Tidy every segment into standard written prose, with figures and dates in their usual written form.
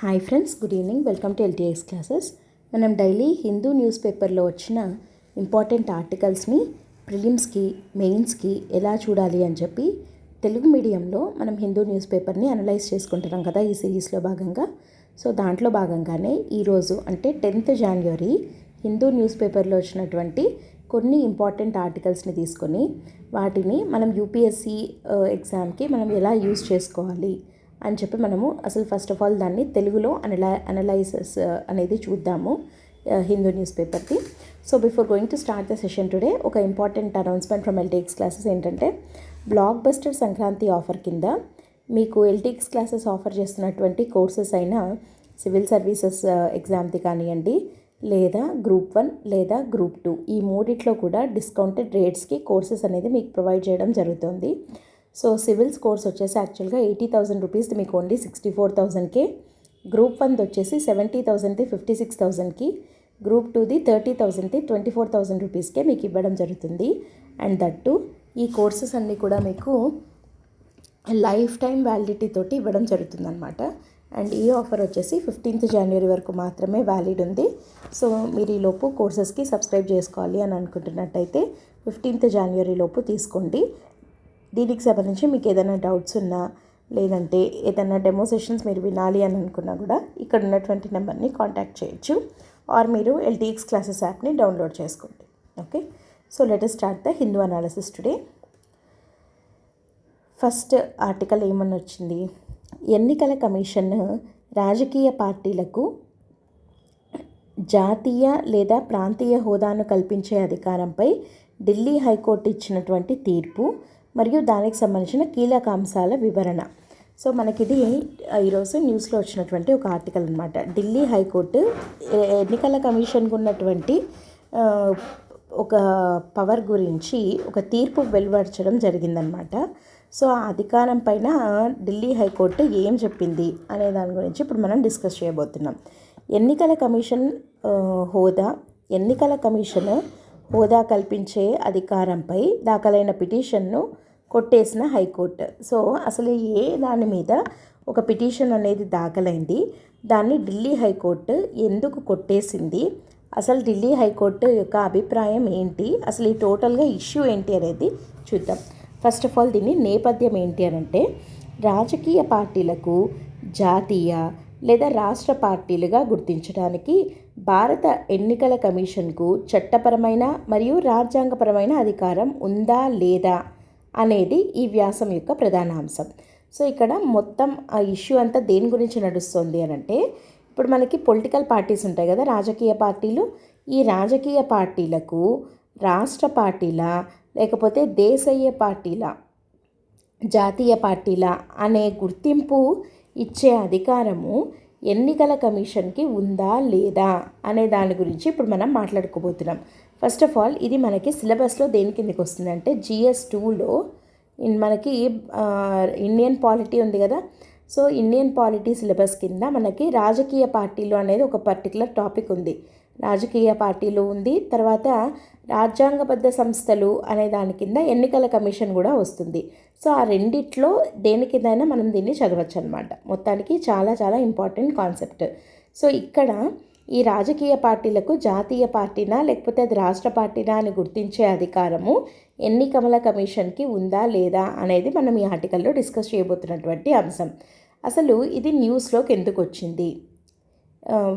Hi friends, good evening. Welcome to LTX classes. మనం daily Hindu news పేపర్లో వచ్చిన important ఆర్టికల్స్ని ప్రిలిమ్స్కి, మెయిన్స్కి ఎలా చూడాలి అని చెప్పి తెలుగు మీడియంలో మనం హిందూ న్యూస్ పేపర్ని అనలైజ్ చేసుకుంటున్నాం కదా ఈ సిరీస్లో భాగంగా. సో దాంట్లో భాగంగానే ఈరోజు అంటే 10th January హిందూ న్యూస్ పేపర్లో వచ్చినటువంటి కొన్ని ఇంపార్టెంట్ ఆర్టికల్స్ని తీసుకొని వాటిని మనం యూపీఎస్సీ ఎగ్జామ్కి మనం ఎలా యూజ్ చేసుకోవాలి అని చెప్పి మనము అసలు ఫస్ట్ ఆఫ్ ఆల్ దాన్ని తెలుగులో అనలైజెస్ అనేది చూద్దాము హిందూ న్యూస్ పేపర్కి. So before going to start the session today ఒక important announcement from LTX classes ఏంటంటే, బ్లాక్ బస్టర్ సంక్రాంతి ఆఫర్ కింద మీకు ఎల్టీఎక్స్ క్లాసెస్ ఆఫర్ చేస్తున్నటువంటి కోర్సెస్ అయిన సివిల్ సర్వీసెస్ ఎగ్జామ్ది కానివ్వండి, లేదా గ్రూప్ 1 లేదా గ్రూప్ 2 ఈ మూడిట్లో కూడా డిస్కౌంటెడ్ రేట్స్కి కోర్సెస్ అనేది మీకు ప్రొవైడ్ చేయడం జరుగుతుంది. సో సివిల్స్ కోర్స్ వచ్చేసి యాక్చువల్గా 80,000 రూపీస్ది మీకు ఓన్లీ 64,000కే, గ్రూప్ 1 వచ్చేసి 70,000ది 56,000కి, గ్రూప్ 2ది 30,000ది 24,000 రూపీస్కే మీకు ఇవ్వడం జరుగుతుంది. అండ్ దట్టు ఈ కోర్సెస్ అన్నీ కూడా మీకు లైఫ్ టైం వ్యాలిడిటీ తోటి ఇవ్వడం జరుగుతుంది అనమాట. అండ్ ఈ ఆఫర్ వచ్చేసి 15th January వరకు మాత్రమే వ్యాలిడ్ ఉంది. సో మీరు ఈ లోపు కోర్సెస్కి సబ్స్క్రైబ్ చేసుకోవాలి అని అనుకుంటున్నట్టయితే 15th January లోపు తీసుకోండి. దీనికి సంబంధించి మీకు ఏదైనా డౌట్స్ ఉన్నా, లేదంటే ఏదైనా డెమో సెషన్స్ మీరు వినాలి అని అనుకున్నా కూడా ఇక్కడ ఉన్నటువంటి నెంబర్ని కాంటాక్ట్ చేయొచ్చు, ఆర్ మీరు ఎల్టీఎక్స్ క్లాసెస్ యాప్ని డౌన్లోడ్ చేసుకోండి. Okay, so let us start the Hindu analysis today. First article ఏమని వచ్చింది, ఎన్నికల కమిషన్ రాజకీయ పార్టీలకు జాతీయ లేదా ప్రాంతీయ హోదాను కల్పించే అధికారంపై ఢిల్లీ హైకోర్టు ఇచ్చినటువంటి తీర్పు మరియు దానికి సంబంధించిన కీలక అంశాల వివరణ. సో మనకిది ఈరోజు న్యూస్లో వచ్చినటువంటి ఒక ఆర్టికల్ అనమాట. ఢిల్లీ హైకోర్టు ఎన్నికల కమిషన్కు ఉన్నటువంటి ఒక పవర్ గురించి ఒక తీర్పు వెలువరించడం జరిగిందనమాట. సో ఆ అధికారం పైన ఢిల్లీ హైకోర్టు ఏం చెప్పింది అనే దాని గురించి ఇప్పుడు మనం డిస్కస్ చేయబోతున్నాం. ఎన్నికల కమిషన్ హోదా కల్పించే అధికారంపై దాఖలైన పిటిషన్ను కొట్టేసిన హైకోర్టు. సో అసలు దాని మీద ఒక పిటిషన్ అనేది దాఖలైంది, దాన్ని ఢిల్లీ హైకోర్టు ఎందుకు కొట్టేసింది, అసలు ఢిల్లీ హైకోర్టు యొక్క అభిప్రాయం ఏంటి, అసలు ఈ టోటల్గా ఇష్యూ ఏంటి అనేది చూద్దాం. ఫస్ట్ ఆఫ్ ఆల్ దీని నేపథ్యం ఏంటి అని అంటే, రాజకీయ పార్టీలకు జాతీయ లేదా రాష్ట్ర పార్టీలుగా గుర్తించడానికి భారత ఎన్నికల కమిషన్కు చట్టపరమైన మరియు రాజ్యాంగపరమైన అధికారం ఉందా లేదా అనేది ఈ వ్యాసం యొక్క ప్రధాన అంశం. సో ఇక్కడ మొత్తం ఆ ఇష్యూ అంతా దేని గురించి నడుస్తుంది అని అంటే, ఇప్పుడు మనకి పొలిటికల్ పార్టీస్ ఉంటాయి కదా, రాజకీయ పార్టీలు. ఈ రాజకీయ పార్టీలకు రాష్ట్ర పార్టీల లేకపోతే దేశీయ పార్టీల, జాతీయ పార్టీల అనే గుర్తింపు ఇచ్చే అధికారము ఎన్నికల కమిషన్కి ఉందా లేదా అనే దాని గురించి ఇప్పుడు మనం మాట్లాడుకోబోతున్నాం. ఫస్ట్ ఆఫ్ ఆల్ ఇది మనకి సిలబస్లో దేని కిందకి వస్తుందంటే, GS 2లో మనకి ఇండియన్ పాలిటీ ఉంది కదా. సో ఇండియన్ పాలిటీ సిలబస్ కింద మనకి రాజకీయ పార్టీలు అనేది ఒక పర్టికులర్ టాపిక్ ఉంది. రాజకీయ పార్టీలు ఉంది, తర్వాత రాజ్యాంగబద్ధ సంస్థలు అనే దాని కింద ఎన్నికల కమిషన్ కూడా వస్తుంది. సో ఆ రెండిట్లో దేని కిందైనా మనం దీన్ని చదవచ్చు అనమాట. మొత్తానికి చాలా చాలా ఇంపార్టెంట్ కాన్సెప్ట్. సో ఇక్కడ ఈ రాజకీయ పార్టీలకు జాతీయ పార్టీనా లేకపోతే అది రాష్ట్ర పార్టీనా అని గుర్తించే అధికారము ఎన్నికల కమిషన్కి ఉందా లేదా అనేది మనం ఈ ఆర్టికల్లో డిస్కస్ చేయబోతున్నటువంటి అంశం. అసలు ఇది న్యూస్లోకి ఎందుకు వచ్చింది,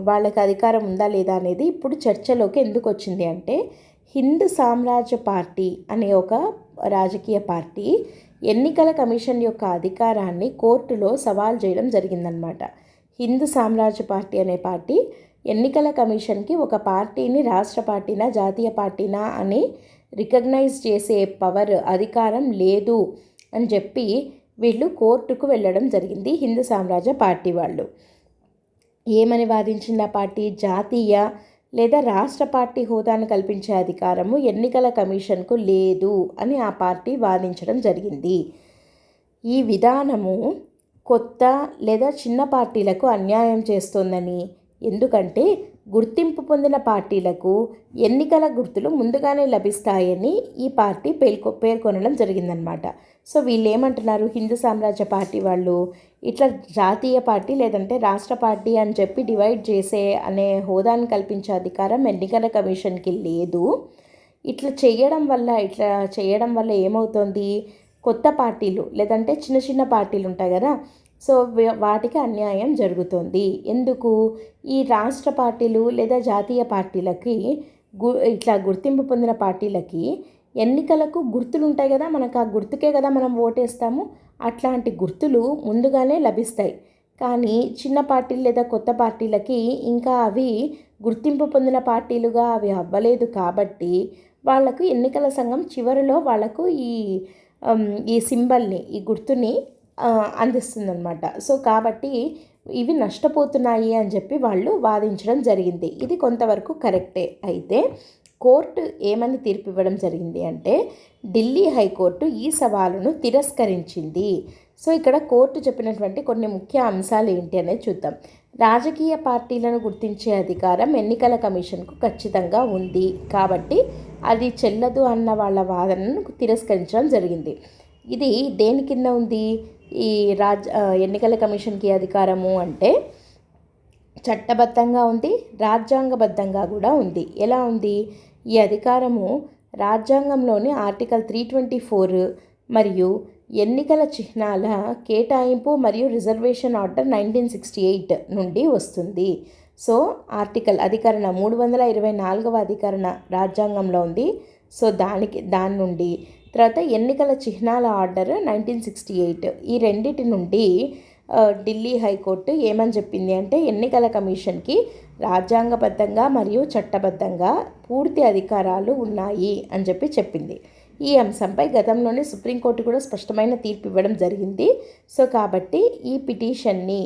వాళ్ళకి అధికారం ఉందా లేదా అనేది ఇప్పుడు చర్చలోకి ఎందుకు వచ్చింది అంటే, హిందూ సామ్రాజ్య పార్టీ అనే ఒక రాజకీయ పార్టీ ఎన్నికల కమిషన్ యొక్క అధికారాన్ని కోర్టులో సవాల్ చేయడం జరిగిందనమాట. హిందూ సామ్రాజ్య పార్టీ అనే పార్టీ ఎన్నికల కమిషన్కి ఒక పార్టీని రాష్ట్ర పార్టీనా జాతీయ పార్టీనా అని రికగ్నైజ్ చేసే అధికారం లేదు అని చెప్పి వీళ్ళు కోర్టుకు వెళ్ళడం జరిగింది. హిందూ సామ్రాజ్య పార్టీ వాళ్ళు ఏమని వాదించింది ఆ పార్టీ, జాతీయ లేదా రాష్ట్ర పార్టీ హోదాను కల్పించే అధికారము ఎన్నికల కమిషన్కు లేదు అని ఆ పార్టీ వాదించడం జరిగింది. ఈ విధానము కొత్త లేదా చిన్న పార్టీలకు అన్యాయం చేస్తోందని, ఎందుకంటే గుర్తింపు పొందిన పార్టీలకు ఎన్నికల గుర్తులు ముందుగానే లభిస్తాయని ఈ పార్టీ పేర్కొనడం జరిగిందనమాట. సో వీళ్ళు ఏమంటున్నారు, హిందూ సామ్రాజ్య పార్టీ వాళ్ళు ఇట్లా జాతీయ పార్టీ లేదంటే రాష్ట్ర పార్టీ అని చెప్పి డివైడ్ చేసే అనే హోదాను కల్పించే అధికారం ఎన్నికల కమిషన్కి లేదు. ఇట్లా చేయడం వల్ల ఏమవుతుంది, కొత్త పార్టీలు లేదంటే చిన్న చిన్న పార్టీలు ఉంటాయి కదా, సో వాటికి అన్యాయం జరుగుతుంది. ఎందుకు, ఈ రాష్ట్ర పార్టీలు లేదా జాతీయ పార్టీలకి ఇట్లా గుర్తింపు పొందిన పార్టీలకి ఎన్నికలకు గుర్తులు ఉంటాయి కదా, మనకు ఆ గుర్తుకే కదా మనం ఓటేస్తాము, అట్లాంటి గుర్తులు ముందుగానే లభిస్తాయి. కానీ చిన్న పార్టీలు లేదా కొత్త పార్టీలకి ఇంకా అవి గుర్తింపు పొందిన పార్టీలుగా అవి అవ్వలేదు కాబట్టి వాళ్లకు ఎన్నికల సంఘం చివరిలో వాళ్లకు ఈ సింబల్ని, ఈ గుర్తుని అందిస్తుందన్నమాట. సో కాబట్టి ఇవి నష్టపోతున్నాయి అని చెప్పి వాళ్ళు వాదించడం జరిగింది. ఇది కొంతవరకు కరెక్టే. అయితే కోర్టు ఏమని తీర్పు ఇవ్వడం జరిగింది అంటే, ఢిల్లీ హైకోర్టు ఈ సవాలును తిరస్కరించింది. సో ఇక్కడ కోర్టు చెప్పినటువంటి కొన్ని ముఖ్య అంశాలు ఏంటి అనేది చూద్దాం. రాజకీయ పార్టీలను గుర్తించే అధికారం ఎన్నికల కమిషన్కు ఖచ్చితంగా ఉంది కాబట్టి అది చెల్లదు అన్న వాళ్ళ వాదనను తిరస్కరించడం జరిగింది. ఇది దేని కింద ఉంది, ఈ ఎన్నికల కమిషన్కి అధికారము అంటే చట్టబద్ధంగా ఉంది, రాజ్యాంగబద్ధంగా కూడా ఉంది. ఎలా ఉంది, ఈ అధికారము రాజ్యాంగంలోని ఆర్టికల్ 324 మరియు ఎన్నికల చిహ్నాల కేటాయింపు మరియు రిజర్వేషన్ ఆర్డర్ 1968 నుండి వస్తుంది. సో అధికరణ 324వ అధికరణ రాజ్యాంగంలో ఉంది. సో దాని నుండి తర్వాత ఎన్నికల చిహ్నాల ఆర్డర్ 1968, ఈ రెండిటి నుండి ఢిల్లీ హైకోర్టు ఏమని చెప్పింది అంటే, ఎన్నికల కమిషన్కి రాజ్యాంగబద్ధంగా మరియు చట్టబద్ధంగా పూర్తి అధికారాలు ఉన్నాయి అని చెప్పింది. ఈ అంశంపై గతంలోనే సుప్రీంకోర్టు కూడా స్పష్టమైన తీర్పు ఇవ్వడం జరిగింది. సో కాబట్టి ఈ పిటిషన్ని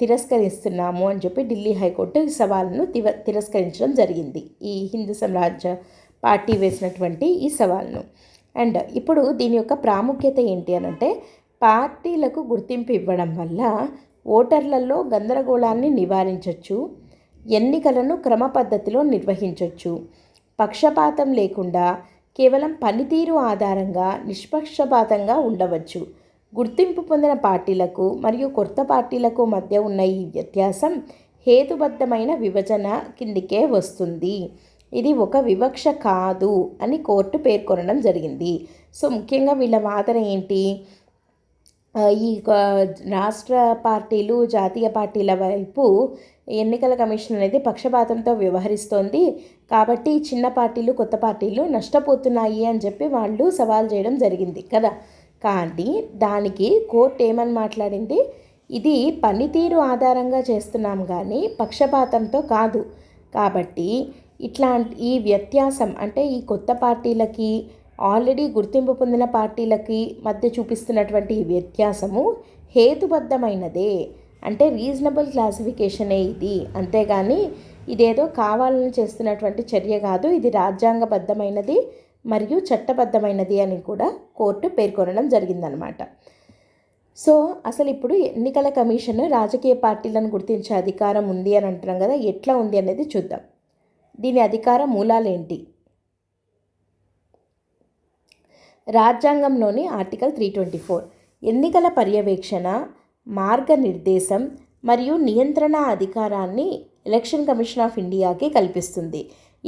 తిరస్కరిస్తున్నాము అని చెప్పి ఢిల్లీ హైకోర్టు ఈ సవాలును తిరస్కరించడం జరిగింది, ఈ హిందూ సామ్రాజ్య పార్టీ వేసినటువంటి ఈ సవాల్ను. అండ్ ఇప్పుడు దీని యొక్క ప్రాముఖ్యత ఏంటి అనంటే, పార్టీలకు గుర్తింపు ఇవ్వడం వల్ల ఓటర్లలో గందరగోళాన్ని నివారించవచ్చు, ఎన్నికలను క్రమ పద్ధతిలో నిర్వహించవచ్చు, పక్షపాతం లేకుండా కేవలం పనితీరు ఆధారంగా నిష్పక్షపాతంగా ఉండవచ్చు. గుర్తింపు పొందిన పార్టీలకు మరియు కొత్త పార్టీలకు మధ్య ఉన్న ఈ వ్యత్యాసం హేతుబద్ధమైన విభజన కిందికే వస్తుంది. ఇది ఒక వివక్ష కాదు అని కోర్టు పేర్కొనడం జరిగింది. సో ముఖ్యంగా వీళ్ళ వాదన ఏంటి, ఈ రాష్ట్ర పార్టీలు జాతీయ పార్టీల వైపు ఎన్నికల కమిషన్ అనేది పక్షపాతంతో వ్యవహరిస్తోంది కాబట్టి చిన్న పార్టీలు కొత్త పార్టీలు నష్టపోతున్నాయి అని చెప్పి వాళ్ళు సవాల్ చేయడం జరిగింది కదా. కానీ దానికి కోర్టు ఏమని మాట్లాడింది, ఇది పనితీరు ఆధారంగా చేస్తున్నాం కానీ పక్షపాతంతో కాదు. కాబట్టి ఈ వ్యత్యాసం అంటే ఈ కొత్త పార్టీలకి ఆల్రెడీ గుర్తింపు పొందిన పార్టీలకి మధ్య చూపిస్తున్నటువంటి ఈ వ్యత్యాసము హేతుబద్ధమైనదే, అంటే రీజనబుల్ క్లాసిఫికేషనే ఇది, అంతేగాని ఇదేదో కావాలని చేస్తున్నటువంటి చర్య కాదు, ఇది రాజ్యాంగబద్ధమైనది మరియు చట్టబద్ధమైనది అని కూడా కోర్టు పేర్కొనడం జరిగిందనమాట. సో అసలు ఇప్పుడు ఎన్నికల కమిషన్ రాజకీయ పార్టీలను గుర్తించే అధికారం ఉంది అని అంటున్నాం కదా, ఎట్లా ఉంది అనేది చూద్దాం. దీని అధికార మూలాలేంటి, రాజ్యాంగంలోని ఆర్టికల్ 324 ఎన్నికల పర్యవేక్షణ, మార్గనిర్దేశం మరియు నియంత్రణ అధికారాన్ని ఎలక్షన్ కమిషన్ ఆఫ్ ఇండియాకి కల్పిస్తుంది.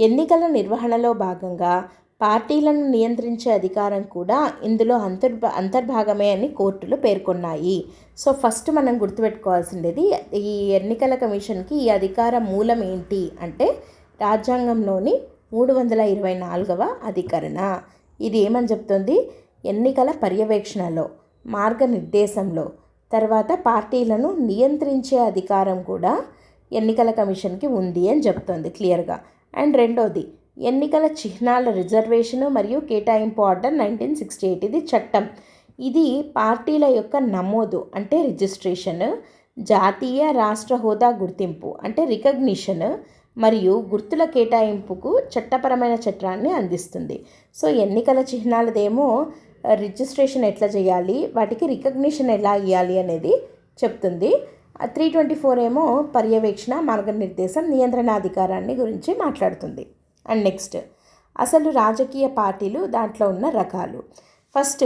ఎన్నికల నిర్వహణలో భాగంగా పార్టీలను నియంత్రించే అధికారం కూడా ఇందులో అంతర్భాగమే అని కోర్టులు పేర్కొన్నాయి. సో ఫస్ట్ మనం గుర్తుపెట్టుకోవాల్సింది, ఈ ఎన్నికల కమిషన్కి ఈ అధికార మూలం ఏంటి అంటే రాజ్యాంగంలోని 324వ అధికరణ. ఇది ఏమని చెప్తుంది, ఎన్నికల పర్యవేక్షణలో, మార్గనిర్దేశంలో, తర్వాత పార్టీలను నియంత్రించే అధికారం కూడా ఎన్నికల కమిషన్కి ఉంది అని చెప్తుంది క్లియర్గా. అండ్ రెండోది, ఎన్నికల చిహ్నాల రిజర్వేషను మరియు కేటాయింపు ఆర్డర్ 1968, ఇది చట్టం. ఇది పార్టీల యొక్క నమోదు అంటే రిజిస్ట్రేషన్, జాతీయ రాష్ట్ర హోదా గుర్తింపు అంటే రికగ్నిషన్ మరియు గుర్తుల కేటాయింపుకు చట్టపరమైన చట్టాన్ని అందిస్తుంది. సో ఎన్నికల చిహ్నాలదేమో రిజిస్ట్రేషన్ ఎట్లా చేయాలి, వాటికి రికగ్నిషన్ ఎలా ఇవ్వాలి అనేది చెప్తుంది. 324 ఏమో పర్యవేక్షణ, మార్గనిర్దేశం, నియంత్రణాధికారాన్ని గురించి మాట్లాడుతుంది. అండ్ నెక్స్ట్ అసలు రాజకీయ పార్టీలు, దాంట్లో ఉన్న రకాలు. ఫస్ట్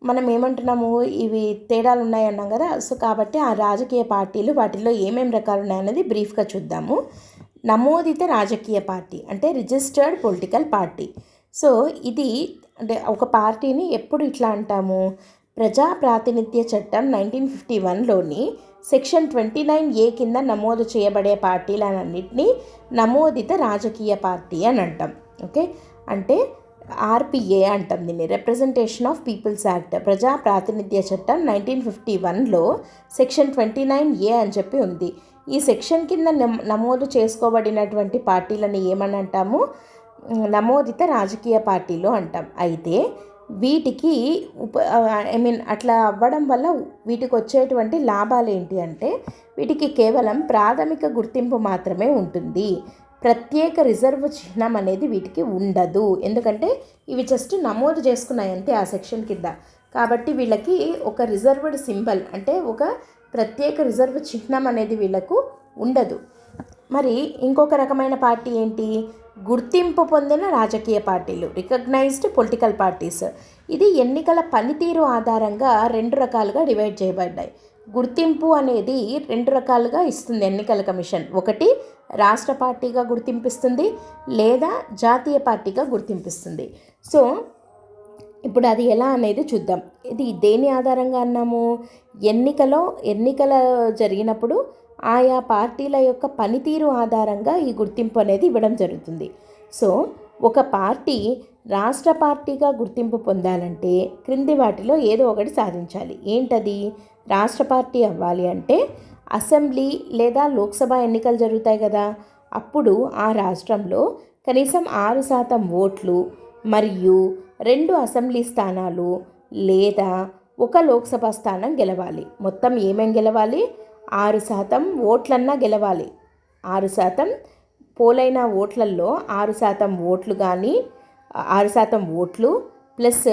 మనం ఏమంటున్నాము, ఇవి తేడాలు ఉన్నాయన్నాం కదా. సో కాబట్టి ఆ రాజకీయ పార్టీలు, వాటిల్లో ఏమేమి రకాలు ఉన్నాయన్నది బ్రీఫ్గా చూద్దాము. నమోదిత రాజకీయ పార్టీ అంటే రిజిస్టర్డ్ పొలిటికల్ పార్టీ. సో ఇది అంటే ఒక పార్టీని ఎప్పుడు ఇట్లా అంటాము, ప్రజా ప్రాతినిధ్య చట్టం 1951లోని సెక్షన్ 29A కింద నమోదు చేయబడే పార్టీలన్నింటినీ నమోదిత రాజకీయ పార్టీ అని అంటాం. ఓకే, అంటే RPA అంటాం దీన్ని, రిప్రజెంటేషన్ ఆఫ్ పీపుల్స్ యాక్ట్. ప్రజా ప్రాతినిధ్య చట్టం 1951లో సెక్షన్ 29A అని చెప్పి ఉంది. ఈ సెక్షన్ కింద నమోదు చేసుకోబడినటువంటి పార్టీలను ఏమని అంటాము, నమోదిత రాజకీయ పార్టీలు అంటాం. అయితే వీటికి అట్లా అవ్వడం వల్ల వీటికి వచ్చేటువంటి లాభాలు ఏంటి అంటే, వీటికి కేవలం ప్రాథమిక గుర్తింపు మాత్రమే ఉంటుంది. ప్రత్యేక రిజర్వ్ చిహ్నం అనేది వీటికి ఉండదు. ఎందుకంటే ఇవి జస్ట్ నమోదు చేసుకున్నాయి అంతే ఆ సెక్షన్ కింద. కాబట్టి వీళ్ళకి ఒక రిజర్వ్డ్ సింబల్ అంటే ఒక ప్రత్యేక రిజర్వ్ చిహ్నం అనేది వీళ్ళకు ఉండదు. మరి ఇంకొక రకమైన పార్టీ ఏంటి, గుర్తింపు పొందిన రాజకీయ పార్టీలు, రికగ్నైజ్డ్ పొలిటికల్ పార్టీస్. ఇది ఎన్నికల పనితీరు ఆధారంగా 2 రకాలుగా డివైడ్ చేయబడ్డాయి. గుర్తింపు అనేది 2 రకాలుగా ఇస్తుంది ఎన్నికల కమిషన్. ఒకటి రాష్ట్ర పార్టీగా గుర్తింపిస్తుంది, లేదా జాతీయ పార్టీగా గుర్తింపిస్తుంది. సో ఇప్పుడు అది ఎలా అనేది చూద్దాం. ఇది దేని ఆధారంగా అన్నాము, ఎన్నికల జరిగినప్పుడు ఆయా పార్టీల యొక్క పనితీరు ఆధారంగా ఈ గుర్తింపు అనేది ఇవ్వడం జరుగుతుంది. సో ఒక పార్టీ రాష్ట్ర పార్టీగా గుర్తింపు పొందాలంటే క్రింది వాటిలో ఏదో ఒకటి సాధించాలి. ఏంటది, రాష్ట్ర పార్టీ అవ్వాలి అంటే అసెంబ్లీ లేదా లోక్సభ ఎన్నికలు జరుగుతాయి కదా, అప్పుడు ఆ రాష్ట్రంలో కనీసం 6% ఓట్లు మరియు 2 అసెంబ్లీ స్థానాలు లేదా 1 లోక్సభ స్థానం గెలవాలి. మొత్తం ఏమేం గెలవాలి, 6% ఓట్లన్నా గెలవాలి. 6% పోలైన ఓట్లల్లో 6% ఓట్లు కానీ 6% ఓట్లు ప్లస్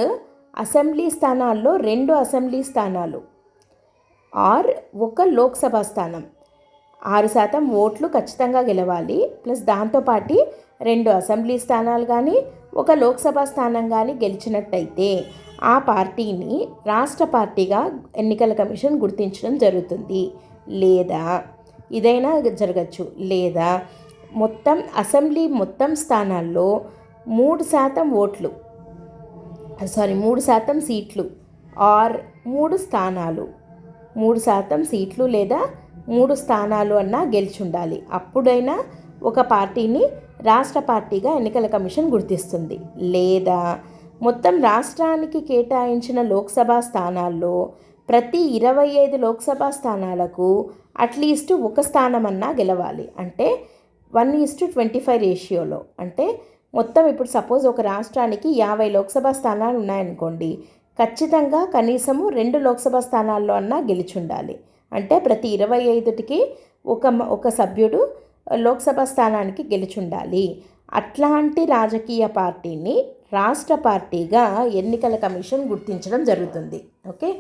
అసెంబ్లీ స్థానాల్లో 2 అసెంబ్లీ స్థానాలు ఆర్ 1 లోక్సభ స్థానం. 6% ఓట్లు ఖచ్చితంగా గెలవాలి, ప్లస్ దాంతోపాటు 2 అసెంబ్లీ స్థానాలు కానీ 1 లోక్సభ స్థానం కానీ గెలిచినట్టయితే ఆ పార్టీని రాష్ట్ర పార్టీగా ఎన్నికల కమిషన్ గుర్తించడం జరుగుతుంది. లేదా ఇదైనా జరగచ్చు, లేదా అసెంబ్లీ మొత్తం స్థానాల్లో 3% ఓట్లు 3% సీట్లు ఆర్ 3 స్థానాలు 3% సీట్లు లేదా 3 స్థానాలు అన్నా గెలిచి ఉండాలి. అప్పుడైనా ఒక పార్టీని రాష్ట్ర పార్టీగా ఎన్నికల కమిషన్ గుర్తిస్తుంది. లేదా మొత్తం రాష్ట్రానికి కేటాయించిన లోక్సభ స్థానాల్లో ప్రతి 25 లోక్సభ స్థానాలకు అట్లీస్ట్ 1 స్థానమన్నా గెలవాలి. అంటే 1:25 రేషియోలో. అంటే మొత్తం ఇప్పుడు సపోజ్ ఒక రాష్ట్రానికి 50 లోక్సభ స్థానాలు ఉన్నాయనుకోండి, ఖచ్చితంగా కనీసము 2 లోక్సభ స్థానాల్లో అన్నా గెలిచి ఉండాలి. అంటే ప్రతి 25కి ఒక సభ్యుడు లోక్సభ స్థానానికి గెలిచి ఉండాలి. అట్లాంటి రాజకీయ పార్టీని రాష్ట్ర పార్టీగా ఎన్నికల కమిషన్ గుర్తించడం జరుగుతుంది. ఓకే,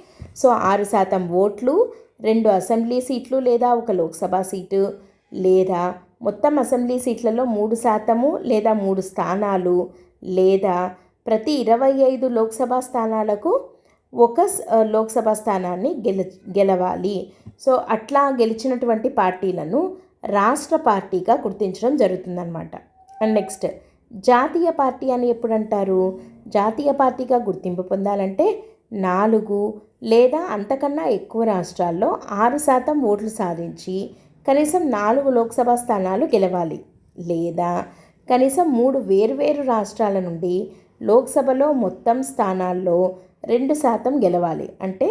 సో 6% ఓట్లు, 2 అసెంబ్లీ సీట్లు లేదా 1 లోక్సభ సీటు, లేదా మొత్తం అసెంబ్లీ సీట్లలో 3% లేదా 3 స్థానాలు, లేదా ప్రతి 25 లోక్సభ స్థానాలకు 1 లోక్సభ స్థానాన్ని గెలవాలి. సో అట్లా గెలిచినటువంటి పార్టీలను రాష్ట్ర పార్టీగా గుర్తించడం జరుగుతుందన్నమాట. అండ్ నెక్స్ట్ జాతీయ పార్టీ అని ఎప్పుడు అంటారు, జాతీయ పార్టీగా గుర్తింపు పొందాలంటే 4 లేదా అంతకన్నా ఎక్కువ రాష్ట్రాల్లో 6% ఓట్లు సాధించి కనీసం 4 లోక్సభ స్థానాలు గెలవాలి. లేదా కనీసం 3 వేర్వేరు రాష్ట్రాల నుండి లోక్సభలో మొత్తం స్థానాల్లో 2% గెలవాలి. అంటే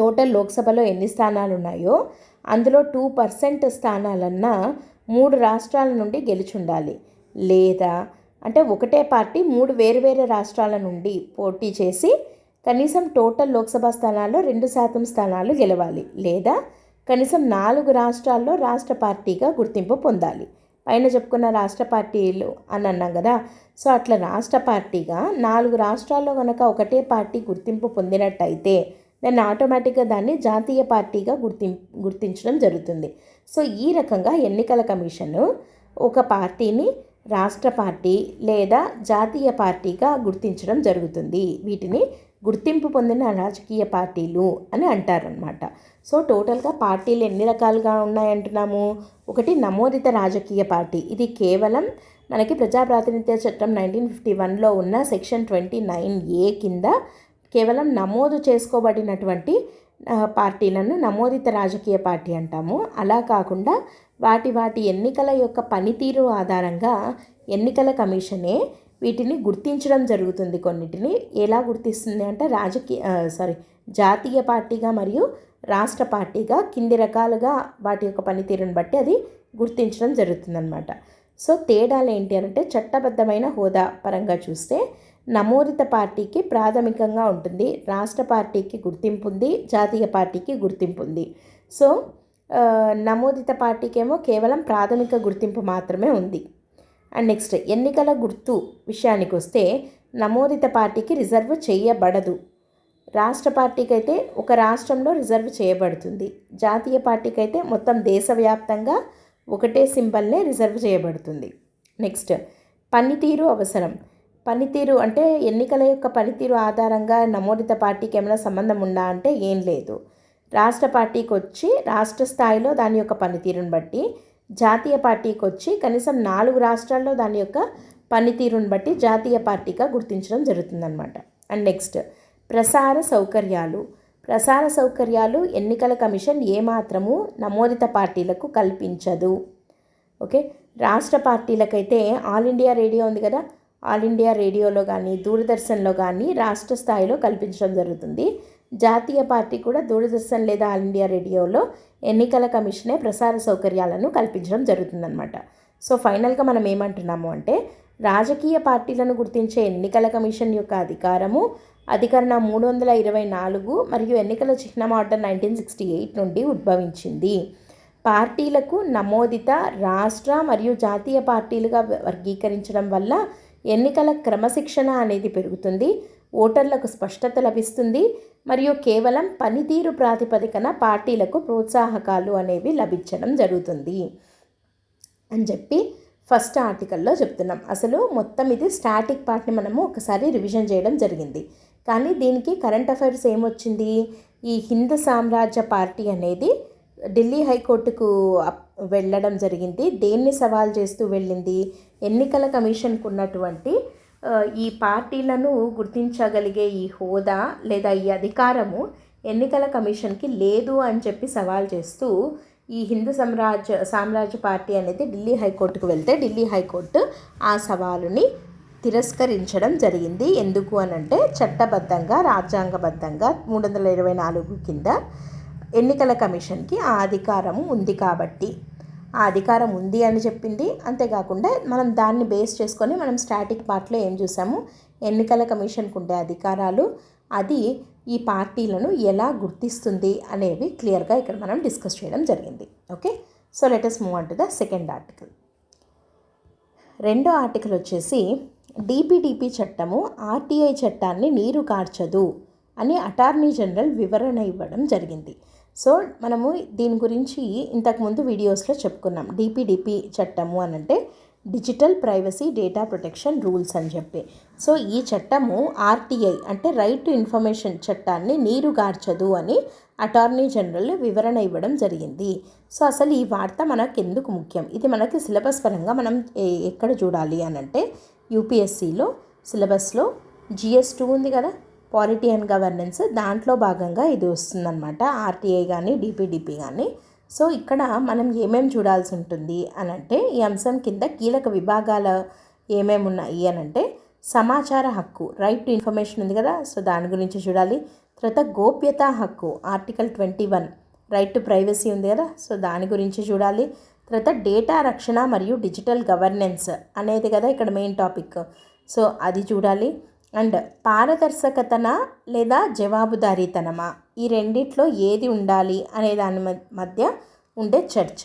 టోటల్ లోక్సభలో ఎన్ని స్థానాలు ఉన్నాయో అందులో 2% స్థానాలన్నా 3 రాష్ట్రాల నుండి గెలిచి ఉండాలి. లేదా అంటే ఒకటే పార్టీ 3 వేర్వేరు రాష్ట్రాల నుండి పోటీ చేసి కనీసం టోటల్ లోక్సభ స్థానాల్లో 2% స్థానాలు గెలవాలి. లేదా కనీసం 4 రాష్ట్రాల్లో రాష్ట్ర పార్టీగా గుర్తింపు పొందాలి. పైన చెప్పుకున్న రాష్ట్ర పార్టీలు అని అన్నాం కదా, సో అట్లా రాష్ట్ర పార్టీగా 4 రాష్ట్రాల్లో కనుక ఒకటే పార్టీ గుర్తింపు పొందినట్టయితే దాన్ని ఆటోమేటిక్గా దాన్ని జాతీయ పార్టీగా గుర్తించడం జరుగుతుంది. సో ఈ రకంగా ఎన్నికల కమిషన్ ఒక పార్టీని రాష్ట్ర పార్టీ లేదా జాతీయ పార్టీగా గుర్తించడం జరుగుతుంది. వీటిని గుర్తింపు పొందిన రాజకీయ పార్టీలు అని అంటారనమాట. సో టోటల్గా పార్టీలు ఎన్ని రకాలుగా ఉన్నాయంటున్నాము. ఒకటి నమోదిత రాజకీయ పార్టీ. ఇది కేవలం మనకి ప్రజాప్రాతినిధ్య చట్టం 1951లో ఉన్న సెక్షన్ 29A కింద కేవలం నమోదు చేసుకోబడినటువంటి పార్టీలను నమోదిత రాజకీయ పార్టీ అంటాము. అలా కాకుండా వాటి ఎన్నికల యొక్క పనితీరు ఆధారంగా ఎన్నికల కమిషనే వీటిని గుర్తించడం జరుగుతుంది. కొన్నిటిని ఎలా గుర్తిస్తుంది అంటే జాతీయ పార్టీగా మరియు రాష్ట్ర పార్టీగా కింది రకాలుగా వాటి యొక్క పనితీరుని బట్టి అది గుర్తించడం జరుగుతుందన్నమాట. సో తేడాలు ఏంటి అంటే చట్టబద్ధమైన హోదా పరంగా చూస్తే నమోదిత పార్టీకి ప్రాథమికంగా ఉంటుంది, రాష్ట్ర పార్టీకి గుర్తింపు ఉంది, జాతీయ పార్టీకి గుర్తింపు ఉంది. సో నమోదిత పార్టీకి ఏమో కేవలం ప్రాథమిక గుర్తింపు మాత్రమే ఉంది. అండ్ నెక్స్ట్ ఎన్నికల గుర్తు విషయానికి వస్తే నమోదిత పార్టీకి రిజర్వ్ చేయబడదు. రాష్ట్ర పార్టీకి అయితే ఒక రాష్ట్రంలో రిజర్వ్ చేయబడుతుంది. జాతీయ పార్టీకి అయితే మొత్తం దేశవ్యాప్తంగా ఒకటే సింబల్నే రిజర్వ్ చేయబడుతుంది. నెక్స్ట్ పనితీరు అవసరం. పనితీరు అంటే ఎన్నికల యొక్క పనితీరు ఆధారంగా నమోదిత పార్టీకి ఏమైనా సంబంధం ఉందా అంటే ఏం లేదు. రాష్ట్ర పార్టీకి వచ్చి రాష్ట్ర స్థాయిలో దాని యొక్క పనితీరుని బట్టి, జాతీయ పార్టీకి వచ్చి కనీసం 4 రాష్ట్రాల్లో దాని యొక్క పనితీరుని బట్టి జాతీయ పార్టీగా గుర్తించడం జరుగుతుందన్నమాట. అండ్ నెక్స్ట్ ప్రసార సౌకర్యాలు ఎన్నికల కమిషన్ ఏమాత్రము నమోదిత పార్టీలకు కల్పించదు. ఓకే, రాష్ట్ర పార్టీలకైతే ఆల్ ఇండియా రేడియో ఉంది కదా, ఆల్ ఇండియా రేడియోలో కానీ దూరదర్శన్లో కానీ రాష్ట్ర స్థాయిలో కల్పించడం జరుగుతుంది. జాతీయ పార్టీ కూడా దూరదర్శన్ లేదా ఆల్ ఇండియా రేడియోలో ఎన్నికల కమిషనే ప్రసార సౌకర్యాలను కల్పించడం జరుగుతుందన్నమాట. సో ఫైనల్గా మనం ఏమంటున్నాము అంటే రాజకీయ పార్టీలను గుర్తించే ఎన్నికల కమిషన్ యొక్క అధికరణ 324 మరియు ఎన్నికల చిహ్నం ఆర్డర్ 1968 నుండి ఉద్భవించింది. పార్టీలకు నమోదిత రాష్ట్ర మరియు జాతీయ పార్టీలుగా వర్గీకరించడం వల్ల ఎన్నికల క్రమశిక్షణ అనేది పెరుగుతుంది, ఓటర్లకు స్పష్టత లభిస్తుంది మరియు కేవలం పనితీరు ప్రాతిపదికన పార్టీలకు ప్రోత్సాహకాలు అనేవి లభించడం జరుగుతుంది అని చెప్పి ఫస్ట్ ఆర్టికల్లో చెప్తున్నాం. అసలు మొత్తం ఇది స్టాటిక్ పార్ట్ని మనము ఒకసారి రివిజన్ చేయడం జరిగింది. కానీ దీనికి కరెంట్ అఫైర్స్ ఏమొచ్చింది, ఈ హిందూ సామ్రాజ్య పార్టీ అనేది ఢిల్లీ హైకోర్టుకు వెళ్ళడం జరిగింది. దేన్ని సవాల్ చేస్తూ వెళ్ళింది, ఎన్నికల కమిషన్కు ఉన్నటువంటి ఈ పార్టీలను గుర్తించగలిగే ఈ హోదా లేదా ఈ అధికారము ఎన్నికల కమిషన్కి లేదు అని చెప్పి సవాల్ చేస్తూ ఈ హిందూ సామ్రాజ్య పార్టీ అనేది ఢిల్లీ హైకోర్టుకు వెళ్తే ఢిల్లీ హైకోర్టు ఆ సవాలుని తిరస్కరించడం జరిగింది. ఎందుకు అనంటే చట్టబద్ధంగా రాజ్యాంగబద్ధంగా 324 కింద ఎన్నికల కమిషన్కి ఆ అధికారము ఉంది కాబట్టి ఆ అధికారం ఉంది అని చెప్పింది. అంతేకాకుండా మనం దాన్ని బేస్ చేసుకొని మనం స్టాటిక్ పార్ట్లో ఏం చూసాము, ఎన్నికల కమిషన్కు ఉండే అధికారాలు, అది ఈ పార్టీలను ఎలా గుర్తిస్తుంది అనేవి క్లియర్గా ఇక్కడ మనం డిస్కస్ చేయడం జరిగింది. Okay, so let us move on to the second article. రెండో ఆర్టికల్ వచ్చేసి డిపిడిపి చట్టము ఆర్టీఐ చట్టాన్ని నీరు కార్చదు అని అటార్నీ జనరల్ వివరణ ఇవ్వడం జరిగింది. సో మనము దీని గురించి ఇంతకుముందు వీడియోస్లో చెప్పుకున్నాం. డిపిడిపి చట్టము అనంటే digital privacy data protection rules అని చెప్పి. సో ఈ చట్టము ఆర్టీఐ అంటే రైట్ టు ఇన్ఫర్మేషన్ చట్టాన్ని నీరుగార్చదు అని అటార్నీ జనరల్ వివరణ ఇవ్వడం జరిగింది. సో అసలు ఈ వార్త మనకు ఎందుకు ముఖ్యం, ఇది మనకి సిలబస్ పరంగా మనం ఎక్కడ చూడాలి అనంటే యూపీఎస్సీలో సిలబస్లో GS2 ఉంది కదా, పాలిటీ అండ్ గవర్నెన్స్, దాంట్లో భాగంగా ఇది వస్తుందన్నమాట. ఆర్టీఐ కానీ డిపిడిపి కానీ. సో ఇక్కడ మనం ఏమేమి చూడాల్సి ఉంటుంది అనంటే ఈ అంశం కింద కీలక విభాగాలు ఏమేమి ఉన్నాయి అనంటే సమాచార హక్కు రైట్ టు ఇన్ఫర్మేషన్ ఉంది కదా, సో దాని గురించి చూడాలి. తర్వాత గోప్యతా హక్కు ఆర్టికల్ 21 రైట్ టు ప్రైవసీ ఉంది కదా, సో దాని గురించి చూడాలి. తర్వాత డేటా రక్షణ మరియు డిజిటల్ గవర్నెన్స్ అనేది కదా ఇక్కడ మెయిన్ టాపిక్, సో అది చూడాలి. అండ్ పారదర్శకతన లేదా జవాబుదారీతనమా, ఈ రెండిట్లో ఏది ఉండాలి అనే దాని మధ్య ఉండే చర్చ.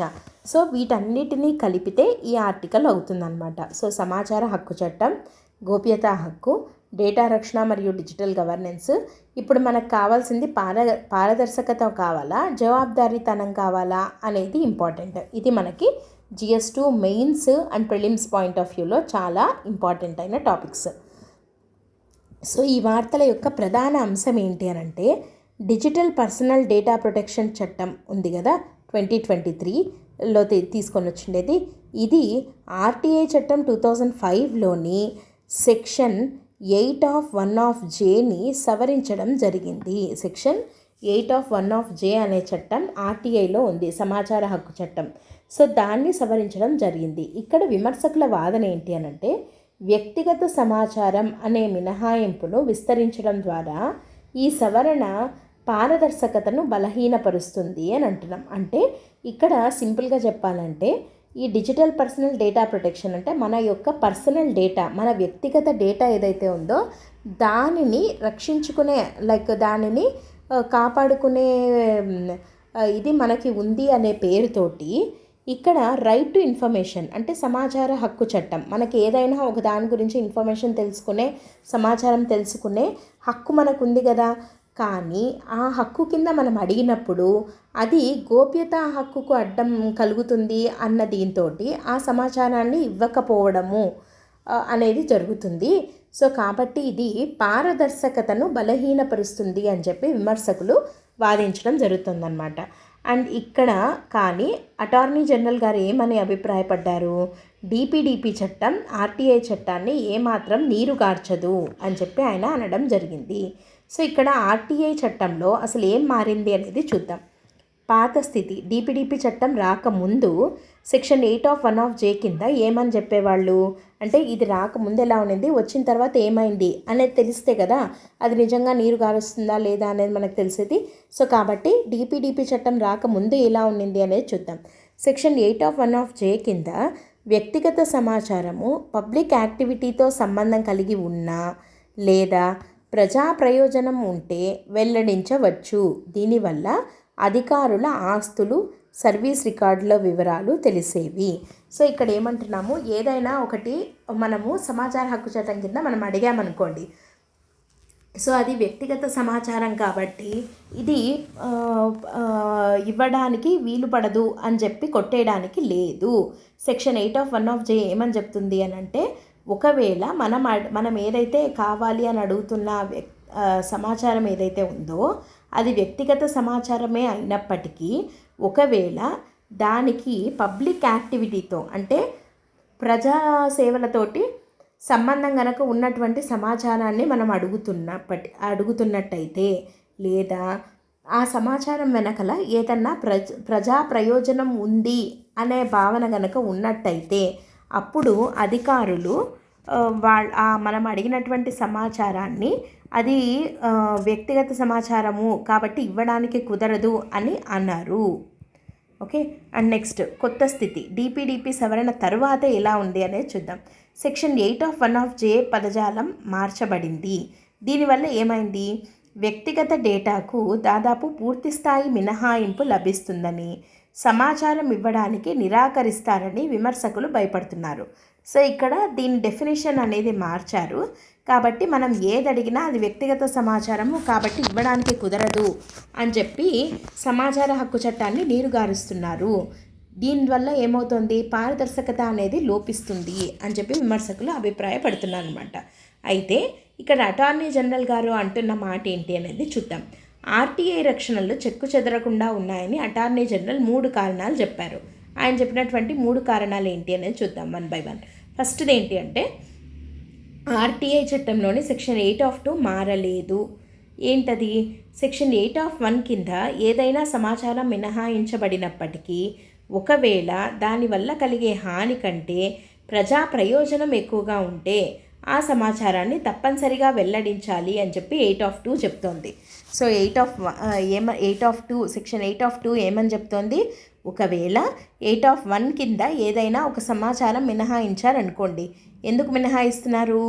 సో వీటన్నిటినీ కలిపితే ఈ ఆర్టికల్ అవుతుందన్నమాట. సో సమాచార హక్కు చట్టం, గోప్యతా హక్కు, డేటా రక్షణ మరియు డిజిటల్ గవర్నెన్స్. ఇప్పుడు మనకు కావాల్సింది పారదర్శకత కావాలా, జవాబుదారీతనం కావాలా అనేది ఇంపార్టెంట్. ఇది మనకి GS2 mains and prelims point of వ్యూలో చాలా ఇంపార్టెంట్ అయిన టాపిక్స్. సో ఈ వార్తల యొక్క ప్రధాన అంశం ఏంటి అని అంటే, డిజిటల్ పర్సనల్ డేటా ప్రొటెక్షన్ చట్టం ఉంది కదా 2023లో తీసుకొని వచ్చిండేది. ఇది RTI చట్టం 2005లోని సెక్షన్ 8(1)Jని సవరించడం జరిగింది. సెక్షన్ 8(1)J అనే చట్టం RTIలో ఉంది, సమాచార హక్కు చట్టం. సో దాన్ని సవరించడం జరిగింది. ఇక్కడ విమర్శకుల వాదన ఏంటి అనంటే, వ్యక్తిగత సమాచారం అనే మినహాయింపును విస్తరించడం ద్వారా ఈ సవరణ పారదర్శకతను బలహీనపరుస్తుంది అని అంటున్నాం. అంటే ఇక్కడ సింపుల్గా చెప్పాలంటే, ఈ డిజిటల్ పర్సనల్ డేటా ప్రొటెక్షన్ అంటే మన యొక్క పర్సనల్ డేటా, మన వ్యక్తిగత డేటా ఏదైతే ఉందో దానిని రక్షించుకునే దానిని కాపాడుకునే ఇది మనకి ఉంది అనే పేరుతోటి ఇక్కడ రైట్ టు ఇన్ఫర్మేషన్ అంటే సమాచార హక్కు చట్టం, మనకి ఏదైనా ఒక దాని గురించి ఇన్ఫర్మేషన్ తెలుసుకునే, సమాచారం తెలుసుకునే హక్కు మనకు ఉంది కదా. కానీ ఆ హక్కు కింద మనం అడిగినప్పుడు అది గోప్యతా హక్కుకు అడ్డం కలుగుతుంది అన్న దీంతో ఆ సమాచారాన్ని ఇవ్వకపోవడము అనేది జరుగుతుంది. సో కాబట్టి ఇది పారదర్శకతను బలహీనపరుస్తుంది అని చెప్పి విమర్శకులు వాదించడం జరుగుతుందన్నమాట. అండ్ ఇక్కడ కానీ అటార్నీ జనరల్ గారు ఏమని అభిప్రాయపడ్డారు, DPDP చట్టం RTI చట్టాన్ని ఏమాత్రం నీరుగార్చదు అని చెప్పి ఆయన అనడం జరిగింది. సో ఇక్కడ RTI చట్టంలో అసలు ఏం మారింది అనేది చూద్దాం. పాత స్థితి DPDP చట్టం రాకముందు సెక్షన్ 8(1)J కింద ఏమని చెప్పేవాళ్ళు అంటే, ఇది రాకముందు ఎలా ఉన్నది, వచ్చిన తర్వాత ఏమైంది అనేది తెలిస్తే కదా అది నిజంగా నీరు గారుస్తుందా లేదా అనేది మనకు తెలిసేది. సో కాబట్టి DPDP చట్టం రాకముందు ఎలా ఉన్నింది అనేది చూద్దాం. సెక్షన్ 8(1)J కింద వ్యక్తిగత సమాచారము పబ్లిక్ యాక్టివిటీతో సంబంధం కలిగి ఉన్నా లేదా ప్రజా ప్రయోజనం ఉంటే వెల్లడించవచ్చు. దీనివల్ల అధికారుల ఆస్తులు, సర్వీస్ రికార్డుల వివరాలు తెలిసేవి. సో ఇక్కడ ఏమంటున్నాము, ఏదైనా ఒకటి మనము సమాచార హక్కు చట్టం కింద మనం అడిగామనుకోండి, సో అది వ్యక్తిగత సమాచారం కాబట్టి ఇది ఇవ్వడానికి వీలు పడదు అని చెప్పి కొట్టేయడానికి లేదు. సెక్షన్ 8(1)J ఏమని చెప్తుంది అని అంటే, ఒకవేళ మనం ఏదైతే కావాలి అని అడుగుతున్న సమాచారం ఏదైతే ఉందో అది వ్యక్తిగత సమాచారమే అయినప్పటికీ, ఒకవేళ దానికి పబ్లిక్ యాక్టివిటీతో అంటే ప్రజా సేవలతోటి సంబంధం కనుక ఉన్నటువంటి సమాచారాన్ని మనం అడుగుతున్నట్టయితే, లేదా ఆ సమాచారం వెనకల ఏదన్నా ప్రజా ప్రయోజనం ఉంది అనే భావన కనుక ఉన్నట్టయితే, అప్పుడు అధికారులు మనం అడిగినటువంటి సమాచారాన్ని అది వ్యక్తిగత సమాచారము కాబట్టి ఇవ్వడానికి కుదరదు అని అన్నారు. ఓకే. అండ్ నెక్స్ట్ కొత్త స్థితి DPDP సవరణ తర్వాత ఎలా ఉంది అనేది చూద్దాం. సెక్షన్ 8(1)J పదజాలం మార్చబడింది. దీనివల్ల ఏమైంది, వ్యక్తిగత డేటాకు దాదాపు పూర్తి స్థాయి మినహాయింపు లభిస్తుందని, సమాచారం ఇవ్వడానికి నిరాకరిస్తారని విమర్శకులు భయపడుతున్నారు. సో ఇక్కడ దీని డెఫినేషన్ అనేది మార్చారు. కాబట్టి మనం ఏది అడిగినా అది వ్యక్తిగత సమాచారము కాబట్టి ఇవ్వడానికి కుదరదు అని చెప్పి సమాచార హక్కు చట్టాన్ని నీరుగారుస్తున్నారు. దీనివల్ల ఏమవుతుంది, పారదర్శకత అనేది లోపిస్తుంది అని చెప్పి విమర్శకులు అభిప్రాయపడుతున్నారు అనమాట. అయితే ఇక్కడ అటార్నీ జనరల్ గారు అంటున్న మాట ఏంటి అనేది చూద్దాం. RTI రక్షణలు చెక్కు చెదరకుండా ఉన్నాయని అటార్నీ జనరల్ 3 కారణాలు చెప్పారు. ఆయన చెప్పినటువంటి 3 కారణాలు ఏంటి అనేది చూద్దాం 1 by 1. ఫస్ట్ది ఏంటి అంటే, RTI చట్టంలోని సెక్షన్ 8(2) మారలేదు. ఏంటది, సెక్షన్ 8(1) కింద ఏదైనా సమాచారం మినహాయించబడినప్పటికీ ఒకవేళ దానివల్ల కలిగే హాని కంటే ప్రజా ప్రయోజనం ఎక్కువగా ఉంటే ఆ సమాచారాన్ని తప్పనిసరిగా వెల్లడించాలి అని చెప్పి 8(2) చెప్తోంది. సో 8(2) సెక్షన్ 8(2) ఏమని చెప్తోంది, ఒకవేళ 8(1) కింద ఏదైనా ఒక సమాచారం మినహాయించారనుకోండి, ఎందుకు మినహాయిస్తున్నారు,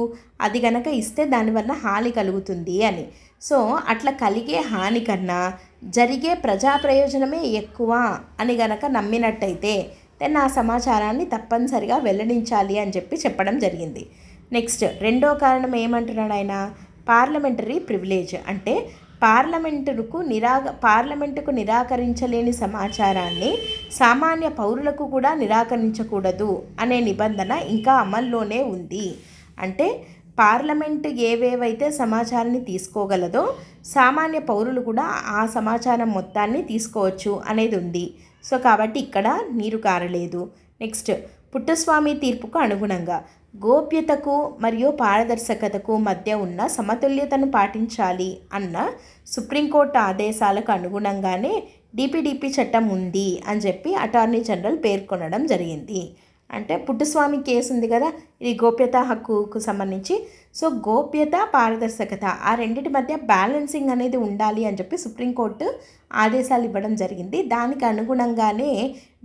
అది గనక ఇస్తే దానివల్ల హాని కలుగుతుంది అని. సో అట్లా కలిగే హాని కన్నా జరిగే ప్రజా ప్రయోజనమే ఎక్కువ అని గనక నమ్మినట్టయితే దెన్ ఆ సమాచారాన్ని తప్పనిసరిగా వెల్లడించాలి అని చెప్పి చెప్పడం జరిగింది. నెక్స్ట్ రెండో కారణం ఏమంటున్నాడు ఆయన, పార్లమెంటరీ ప్రివిలేజ్ అంటే పార్లమెంటుకు నిరాకరించలేని సమాచారాన్ని సామాన్య పౌరులకు కూడా నిరాకరించకూడదు అనే నిబంధన ఇంకా అమల్లోనే ఉంది. అంటే పార్లమెంటు ఏవేవైతే సమాచారాన్ని తీసుకోగలదో సామాన్య పౌరులు కూడా ఆ సమాచారం మొత్తాన్ని తీసుకోవచ్చు అనేది ఉంది. సో కాబట్టి ఇక్కడ నీరు కారలేదు. నెక్స్ట్ పుట్టస్వామి తీర్పుకు అనుగుణంగా గోప్యతకు మరియు పారదర్శకతకు మధ్య ఉన్న సమతుల్యతను పాటించాలి అన్న సుప్రీంకోర్టు ఆదేశాలకు అనుగుణంగానే డిపిడిపి చట్టం ఉంది అని చెప్పి అటార్నీ జనరల్ పేర్కొనడం జరిగింది. అంటే పుట్టస్వామి కేసు ఉంది కదా, ఇది గోప్యత హక్కుకు సంబంధించి. సో గోప్యత పారదర్శకత ఆ రెండింటి మధ్య బ్యాలెన్సింగ్ అనేది ఉండాలి అని చెప్పి సుప్రీంకోర్టు ఆదేశాలు ఇవ్వడం జరిగింది. దానికి అనుగుణంగానే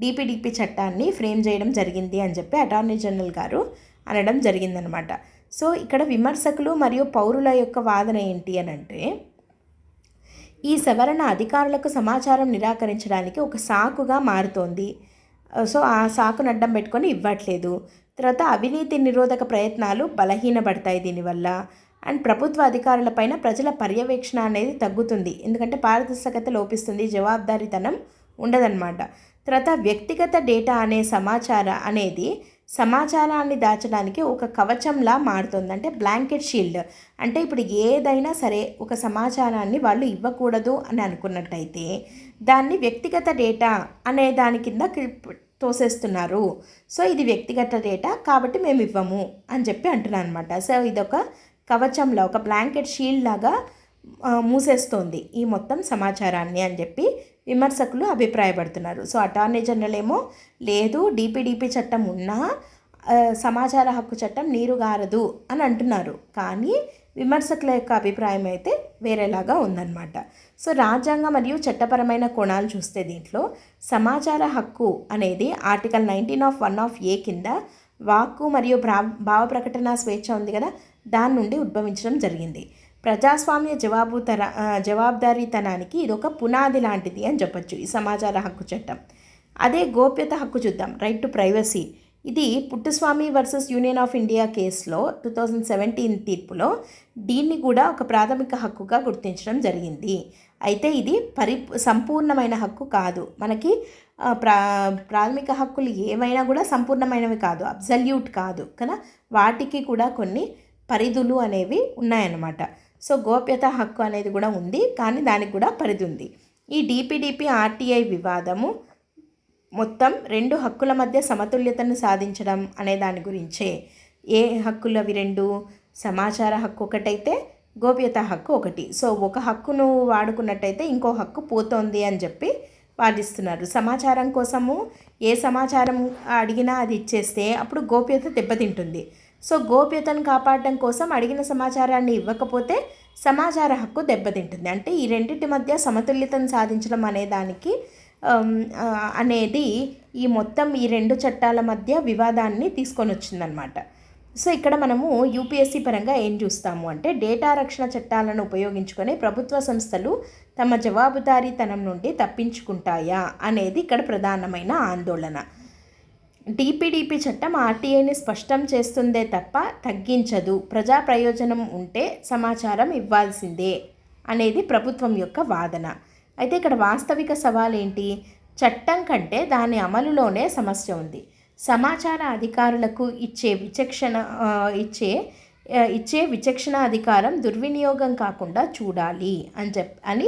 డిపిడిపి చట్టాన్ని ఫ్రేమ్ చేయడం జరిగింది అని చెప్పి అటార్నీ జనరల్ గారు అనడం జరిగిందనమాట. సో ఇక్కడ విమర్శకులు మరియు పౌరుల యొక్క వాదన ఏంటి అని అంటే, ఈ సవరణ అధికారులకు సమాచారం నిరాకరించడానికి ఒక సాకుగా మారుతోంది. సో ఆ సాకును అడ్డం పెట్టుకొని ఇవ్వట్లేదు. తర్వాత అవినీతి నిరోధక ప్రయత్నాలు బలహీనపడతాయి దీనివల్ల. అండ్ ప్రభుత్వ అధికారులపైన ప్రజల పర్యవేక్షణ అనేది తగ్గుతుంది, ఎందుకంటే పారదర్శకత లోపిస్తుంది, జవాబుదారీతనం ఉండదన్నమాట. తర్వాత వ్యక్తిగత డేటా అనేది సమాచారాన్ని దాచడానికి ఒక కవచంలా మారుతుంది, అంటే బ్లాంకెట్ షీల్డ్. అంటే ఇప్పుడు ఏదైనా సరే ఒక సమాచారాన్ని వాళ్ళు ఇవ్వకూడదు అని అనుకున్నట్టయితే దాన్ని వ్యక్తిగత డేటా అనే దాని కింద తోసేస్తున్నారు. సో ఇది వ్యక్తిగత డేటా కాబట్టి మేము ఇవ్వము అని చెప్పి అంటున్నాను అనమాట. సో ఇదొక కవచంలా, ఒక బ్లాంకెట్ షీల్డ్ లాగా మూసేస్తోంది ఈ మొత్తం సమాచారాన్ని అని చెప్పి విమర్శకులు అభిప్రాయపడుతున్నారు. సో అటార్నీ జనరల్ ఏమో లేదు, డిపిడిపి చట్టం ఉన్నా సమాచార హక్కు చట్టం నీరుగారదు అని అంటున్నారు. కానీ విమర్శకుల యొక్క అభిప్రాయం అయితే వేరేలాగా ఉందన్నమాట. సో రాజ్యాంగ మరియు చట్టపరమైన కోణాలు చూస్తే దీంట్లో సమాచార హక్కు అనేది ఆర్టికల్ 19(1)(a) కింద వాక్కు మరియు భావ ప్రకటన స్వేచ్ఛ ఉంది కదా, దాని నుండి ఉద్భవించడం జరిగింది. ప్రజాస్వామ్య జవాబుదారీతనానికి ఇదొక పునాది లాంటిది అని చెప్పొచ్చు ఈ సమాచార హక్కు చట్టం. అదే గోప్యత హక్కు చూద్దాం, రైట్ టు ప్రైవసీ. ఇది Puttaswamy versus Union of India కేసులో 2017 తీర్పులో దీన్ని కూడా ఒక ప్రాథమిక హక్కుగా గుర్తించడం జరిగింది. అయితే ఇది సంపూర్ణమైన హక్కు కాదు. మనకి ప్రాథమిక హక్కులు ఏమైనా కూడా సంపూర్ణమైనవి కాదు, అబ్సల్యూట్ కాదు కదా, వాటికి కూడా కొన్ని పరిధులు అనేవి ఉన్నాయన్నమాట. సో గోప్యత హక్కు అనేది కూడా ఉంది, కానీ దానికి కూడా పరిధి ఉంది. ఈ డిపిడిపి ఆర్టీఐ వివాదము మొత్తం రెండు హక్కుల మధ్య సమతుల్యతను సాధించడం అనే దాని గురించే. ఏ హక్కులు అవి రెండు? సమాచార హక్కు ఒకటైతే గోప్యత హక్కు ఒకటి. సో ఒక హక్కును వాడుకున్నట్టయితే ఇంకో హక్కు పోతోంది అని చెప్పి వాదిస్తున్నారు. సమాచారం కోసము ఏ సమాచారం అడిగినా అది ఇచ్చేస్తే అప్పుడు గోప్యత దెబ్బతింటుంది. సో గోప్యతను కాపాడడం కోసం అడిగిన సమాచారాన్ని ఇవ్వకపోతే సమాచార హక్కు దెబ్బతింటుంది. అంటే ఈ రెండింటి మధ్య సమతుల్యతను సాధించడం అనేది ఈ మొత్తం ఈ రెండు చట్టాల మధ్య వివాదాన్ని తీసుకొని వచ్చిందనమాట. సో ఇక్కడ మనము యూపీఎస్సీ పరంగా ఏం చూస్తాము అంటే, డేటా రక్షణ చట్టాలను ఉపయోగించుకొని ప్రభుత్వ సంస్థలు తమ జవాబుదారీతనం నుండి తప్పించుకుంటాయా అనేది ఇక్కడ ప్రధానమైన ఆందోళన. డిపిడిపి చట్టం ఆర్టీఐని స్పష్టం చేస్తుందే తప్ప తగ్గించదు, ప్రజా ప్రయోజనం ఉంటే సమాచారం ఇవ్వాల్సిందే అనేది ప్రభుత్వం యొక్క వాదన. అయితే ఇక్కడ వాస్తవిక సవాల్ ఏంటి? చట్టం కంటే దాని అమలులోనే సమస్య ఉంది. సమాచార అధికారులకు ఇచ్చే విచక్షణ అధికారం దుర్వినియోగం కాకుండా చూడాలి అని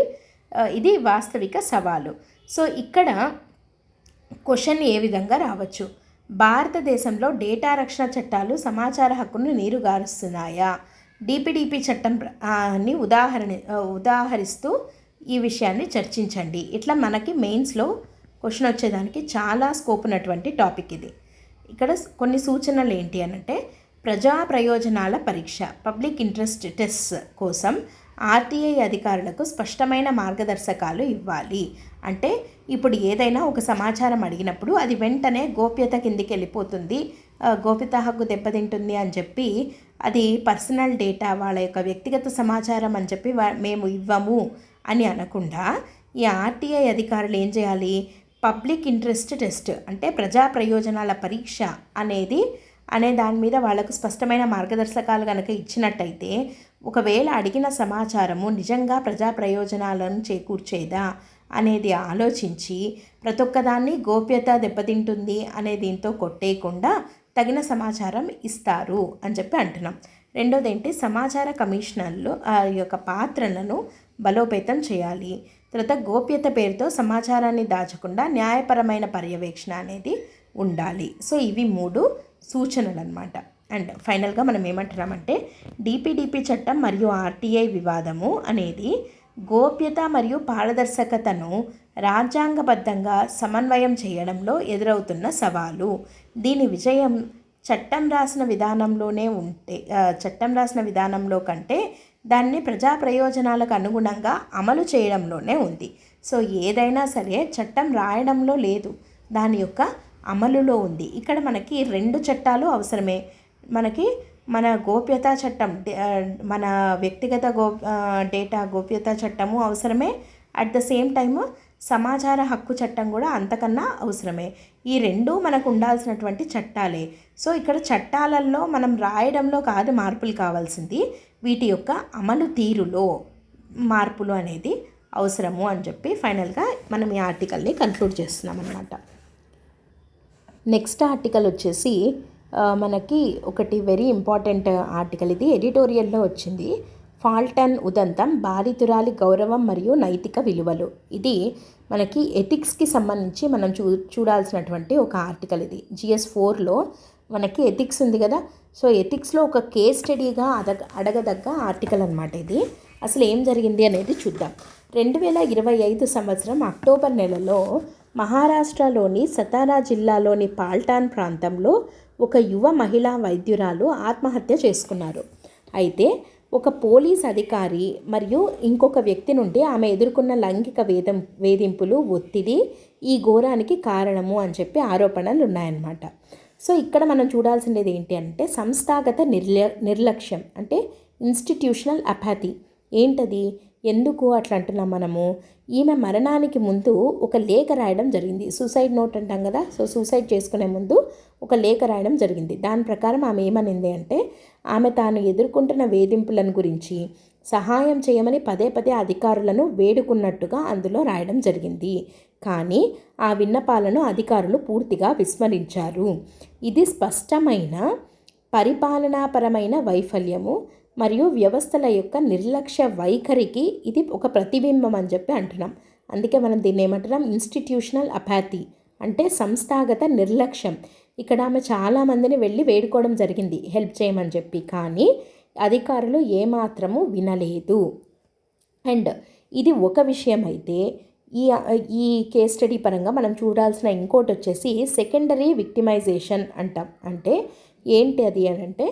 ఇది వాస్తవిక సవాలు. సో ఇక్కడ క్వశ్చన్ ఏ విధంగా రావచ్చు? భారతదేశంలో డేటా రక్షణ చట్టాలు సమాచార హక్కును నీరుగారుస్తున్నాయా? డిపిడిపి చట్టం అని ఉదాహరిస్తూ ఈ విషయాన్ని చర్చించండి. ఇట్లా మనకి మెయిన్స్లో క్వశ్చన్ వచ్చేదానికి చాలా స్కోప్ ఉన్నటువంటి టాపిక్ ఇది. ఇక్కడ కొన్ని సూచనలు ఏంటి అనంటే, ప్రజా ప్రయోజనాల పరీక్ష, పబ్లిక్ ఇంట్రెస్ట్ టెస్ట్ కోసం ఆర్టీఐ అధికారులకు స్పష్టమైన మార్గదర్శకాలు ఇవ్వాలి. అంటే ఇప్పుడు ఏదైనా ఒక సమాచారం అడిగినప్పుడు అది వెంటనే గోప్యత కిందికి వెళ్ళిపోతుంది, గోప్యత హక్కు దెబ్బతింటుంది అని చెప్పి అది పర్సనల్ డేటా, వాళ్ళ యొక్క వ్యక్తిగత సమాచారం అని చెప్పి మేము ఇవ్వము అని అనకుండా ఈ ఆర్టీఐ అధికారులు ఏం చేయాలి? పబ్లిక్ ఇంట్రెస్ట్ టెస్ట్ అంటే ప్రజా ప్రయోజనాల పరీక్ష అనేది అనే దాని మీద వాళ్ళకు స్పష్టమైన మార్గదర్శకాలు కనుక ఇచ్చినట్టయితే, ఒకవేళ అడిగిన సమాచారము నిజంగా ప్రజా ప్రయోజనాలను చేకూర్చేదా అనేది ఆలోచించి ప్రతి ఒక్కదాన్ని గోప్యత దెబ్బతింటుంది అనే దీంతో కొట్టేయకుండా తగిన సమాచారం ఇస్తారు అని చెప్పి అంటున్నాం. రెండోది ఏంటి, సమాచార కమిషనర్లు ఆ యొక్క పాత్రలను బలోపేతం చేయాలి. తర్వాత గోప్యత పేరుతో సమాచారాన్ని దాచకుండా న్యాయపరమైన పర్యవేక్షణ అనేది ఉండాలి. సో ఇవి 3 సూచనలు అనమాట. అండ్ ఫైనల్గా మనం ఏమంటున్నామంటే, డిపిడిపి చట్టం మరియు ఆర్టీఐ వివాదము అనేది గోప్యత మరియు పారదర్శకతను రాజ్యాంగబద్ధంగా సమన్వయం చేయడంలో ఎదురవుతున్న సవాలు. దీని విజయం చట్టం రాసిన విధానంలో కంటే దాన్ని ప్రజా ప్రయోజనాలకు అనుగుణంగా అమలు చేయడంలోనే ఉంది. సో ఏదైనా సరే చట్టం రాయడంలో లేదు, దాని యొక్క అమలులో ఉంది. ఇక్కడ మనకి 2 చట్టాలు అవసరమే. మనకి మన గోప్యతా చట్టం, మన వ్యక్తిగత డేటా గోప్యతా చట్టము అవసరమే. అట్ ద సేమ్ టైము సమాచార హక్కు చట్టం కూడా అంతకన్నా అవసరమే. ఈ 2 మనకు ఉండాల్సినటువంటి చట్టాలే. సో ఇక్కడ చట్టాలలో మనం రాయడంలో కాదు మార్పులు కావాల్సింది, వీటి యొక్క అమలు తీరులో మార్పులు అనేది అవసరము అని చెప్పి ఫైనల్గా మనం ఈ ఆర్టికల్ని కన్క్లూడ్ చేస్తున్నాం అన్నమాట. నెక్స్ట్ ఆర్టికల్ వచ్చేసి మనకి ఒకటి వెరీ ఇంపార్టెంట్ ఆర్టికల్. ఇది ఎడిటోరియల్లో వచ్చింది. ఫాల్టన్ ఉదంతం, బాధితురాలి గౌరవం మరియు నైతిక విలువలు. ఇది మనకి ఎథిక్స్కి సంబంధించి మనం చూడాల్సినటువంటి ఒక ఆర్టికల్. ఇది GS 4లో మనకి ఎథిక్స్ ఉంది కదా. సో ఎథిక్స్లో ఒక కేస్ స్టడీగా అడగదగ్గ ఆర్టికల్ అనమాట ఇది. అసలు ఏం జరిగింది అనేది చూద్దాం. 2025 సంవత్సరం అక్టోబర్ నెలలో మహారాష్ట్రలోని సతారా జిల్లాలోని పాల్టాన్ ప్రాంతంలో ఒక యువ మహిళా వైద్యురాలు ఆత్మహత్య చేసుకున్నారు. అయితే ఒక పోలీస్ అధికారి మరియు ఇంకొక వ్యక్తి నుండి ఆమె ఎదుర్కొన్న లైంగిక వేధింపులు, ఒత్తిడి ఈ ఘోరానికి కారణము అని చెప్పి ఆరోపణలు ఉన్నాయన్నమాట. సో ఇక్కడ మనం చూడాల్సినది ఏంటి అంటే, సంస్థాగత నిర్లక్ష్యం అంటే ఇన్స్టిట్యూషనల్ అపాథీ. ఏంటది, ఎందుకు అట్లా అంటున్నాం మనము? ఈమె మరణానికి ముందు ఒక లేఖ రాయడం జరిగింది. సూసైడ్ నోట్ అంటాం కదా. సో సూసైడ్ చేసుకునే ముందు ఒక లేఖ రాయడం జరిగింది. దాని ప్రకారం ఆమె ఏమనింది అంటే, ఆమె తాను ఎదుర్కొంటున్న వేధింపులను గురించి సహాయం చేయమని పదే అధికారులను వేడుకున్నట్టుగా అందులో రాయడం జరిగింది. కానీ ఆ విన్నపాలను అధికారులు పూర్తిగా విస్మరించారు. ఇది స్పష్టమైన పరిపాలనాపరమైన వైఫల్యము మరియు వ్యవస్థల యొక్క నిర్లక్ష్య వైఖరికి ఇది ఒక ప్రతిబింబం అని చెప్పి అంటున్నాం. అందుకే మనం దీన్ని ఏమంటున్నాం, ఇన్స్టిట్యూషనల్ అపాథీ అంటే సంస్థాగత నిర్లక్ష్యం. ఇక్కడ ఆమె చాలామందిని వెళ్ళి వేడుకోవడం జరిగింది హెల్ప్ చేయమని చెప్పి, కానీ అధికారులు ఏమాత్రము వినలేదు. అండ్ ఇది ఒక విషయం అయితే, ఈ కేస్ స్టడీ పరంగా మనం చూడాల్సిన ఇంకోటి వచ్చేసి సెకండరీ విక్టిమైజేషన్ అంటాం. అంటే ఏంటి అది అని అంటే,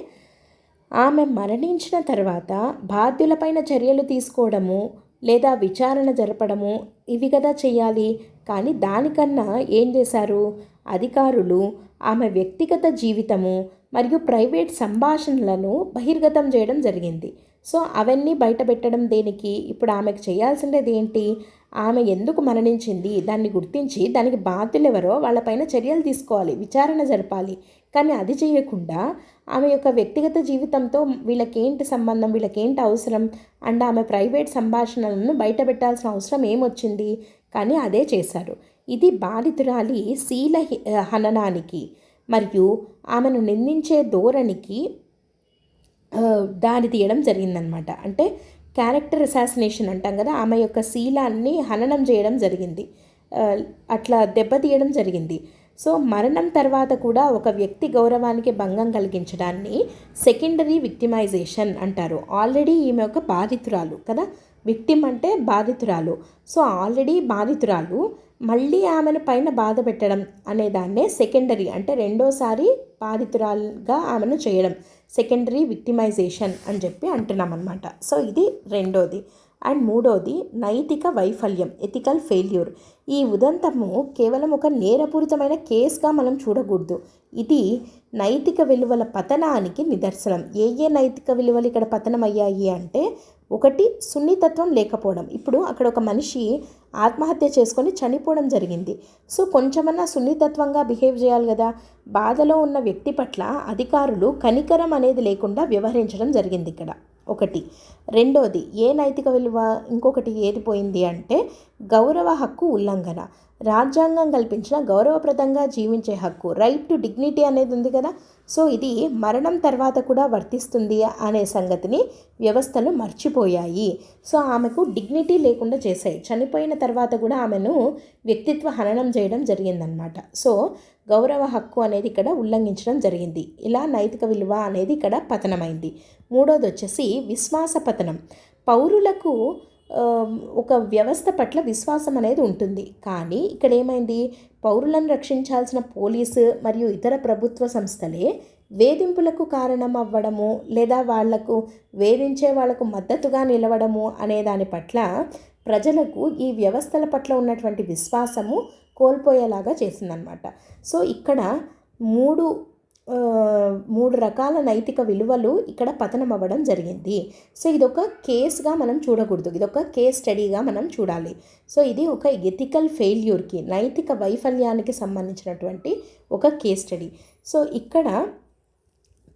ఆమె మరణించిన తర్వాత బాధ్యులపైన చర్యలు తీసుకోవడము లేదా విచారణ జరపడము ఇవి కదా చేయాలి. కానీ దానికన్నా ఏం చేశారు అధికారులు, ఆమె వ్యక్తిగత జీవితము మరియు ప్రైవేట్ సంభాషణలను బహిర్గతం చేయడం జరిగింది. సో అవన్నీ బయటపెట్టడం దేనికి? ఇప్పుడు ఆమెకు చేయాల్సిందేది ఏంటి? ఆమె ఎందుకు మరణించింది దాన్ని గుర్తించి దానికి బాధ్యులు ఎవరో వాళ్ళపైన చర్యలు తీసుకోవాలి, విచారణ జరపాలి. కానీ అది చేయకుండా ఆమె యొక్క వ్యక్తిగత జీవితంతో వీళ్ళకేంటి సంబంధం, వీళ్ళకేంటి అవసరం అండ్ ఆమె ప్రైవేట్ సంభాషణలను బయట పెట్టాల్సిన అవసరం ఏమొచ్చింది? కానీ అదే చేశారు. ఇది బాధితురాలి శీల హననానికి మరియు ఆమెను నిందించే ధోరణికి దారి తీయడం జరిగిందనమాట. అంటే క్యారెక్టర్ అసాసినేషన్ అంటాం కదా, ఆమె యొక్క శీలాన్ని హననం చేయడం జరిగింది, అట్లా దెబ్బతీయడం జరిగింది. సో మరణం తర్వాత కూడా ఒక వ్యక్తి గౌరవానికి భంగం కలిగించడాన్ని సెకండరీ విక్టిమైజేషన్ అంటారు. ఆల్రెడీ ఈమె ఒక బాధితురాలు కదా, విక్టిమ్ అంటే బాధితురాలు. సో ఆల్రెడీ బాధితురాలు మళ్ళీ ఆమెను పైన బాధ పెట్టడం అనే దాన్నే సెకండరీ అంటే రెండోసారి బాధితురాలుగా ఆమెను చేయడం సెకండరీ విక్టిమైజేషన్ అని చెప్పి అంటున్నాం అనమాట. సో ఇది రెండోది. అండ్ మూడోది నైతిక వైఫల్యం, ఎథికల్ ఫెయిల్యూర్. ఈ ఉదంతము కేవలం ఒక నేరపూరితమైన కేసుగా మనం చూడకూడదు. ఇది నైతిక విలువల పతనానికి నిదర్శనం. ఏ నైతిక విలువలు ఇక్కడ పతనం అయ్యాయి అంటే, ఒకటి సున్నితత్వం లేకపోవడం. ఇప్పుడు అక్కడ ఒక మనిషి ఆత్మహత్య చేసుకొని చనిపోవడం జరిగింది. సో కొంచెమన్నా సున్నితత్వంగా బిహేవ్ చేయాలి కదా. బాధలో ఉన్న వ్యక్తి పట్ల అధికారులు కనికరం అనేది లేకుండా వ్యవహరించడం జరిగింది ఇక్కడ ఒకటి. రెండోది నైతిక విలువ ఇంకొకటి ఏది పోయింది అంటే గౌరవ హక్కు ఉల్లంఘన. రాజ్యాంగం కల్పించిన గౌరవప్రదంగా జీవించే హక్కు, రైట్ టు డిగ్నిటీ అనేది ఉంది కదా. సో ఇది మరణం తర్వాత కూడా వర్తిస్తుంది అనే సంగతిని వ్యవస్థలు మర్చిపోయాయి. సో ఆమెకు డిగ్నిటీ లేకుండా చేశాయి. చనిపోయిన తర్వాత కూడా ఆమెను వ్యక్తిత్వ హననం చేయడం జరిగిందనమాట. సో గౌరవ హక్కు అనేది ఇక్కడ ఉల్లంఘించడం జరిగింది. ఇలా నైతిక విలువ అనేది ఇక్కడ పతనమైంది. మూడోది వచ్చేసి విశ్వాస పతనం. పౌరులకు ఒక వ్యవస్థ పట్ల విశ్వాసం అనేది ఉంటుంది. కానీ ఇక్కడ ఏమైంది, పౌరులను రక్షించాల్సిన పోలీసు మరియు ఇతర ప్రభుత్వ సంస్థలే వేధింపులకు కారణం అవ్వడము లేదా వాళ్లకు వేధించే వాళ్లకు మద్దతుగా నిలవడము అనే దాని పట్ల ప్రజలకు ఈ వ్యవస్థల పట్ల ఉన్నటువంటి విశ్వాసము కోల్పోయేలాగా చేసిందనమాట. సో ఇక్కడ మూడు రకాల నైతిక విలువలు ఇక్కడ పతనం అవ్వడం జరిగింది. సో ఇదొక కేసుగా మనం చూడకూడదు, ఇదొక కేస్ స్టడీగా మనం చూడాలి. సో ఇది ఒక ఎథికల్ ఫెయిల్యూర్కి, నైతిక వైఫల్యానికి సంబంధించినటువంటి ఒక కేస్ స్టడీ. సో ఇక్కడ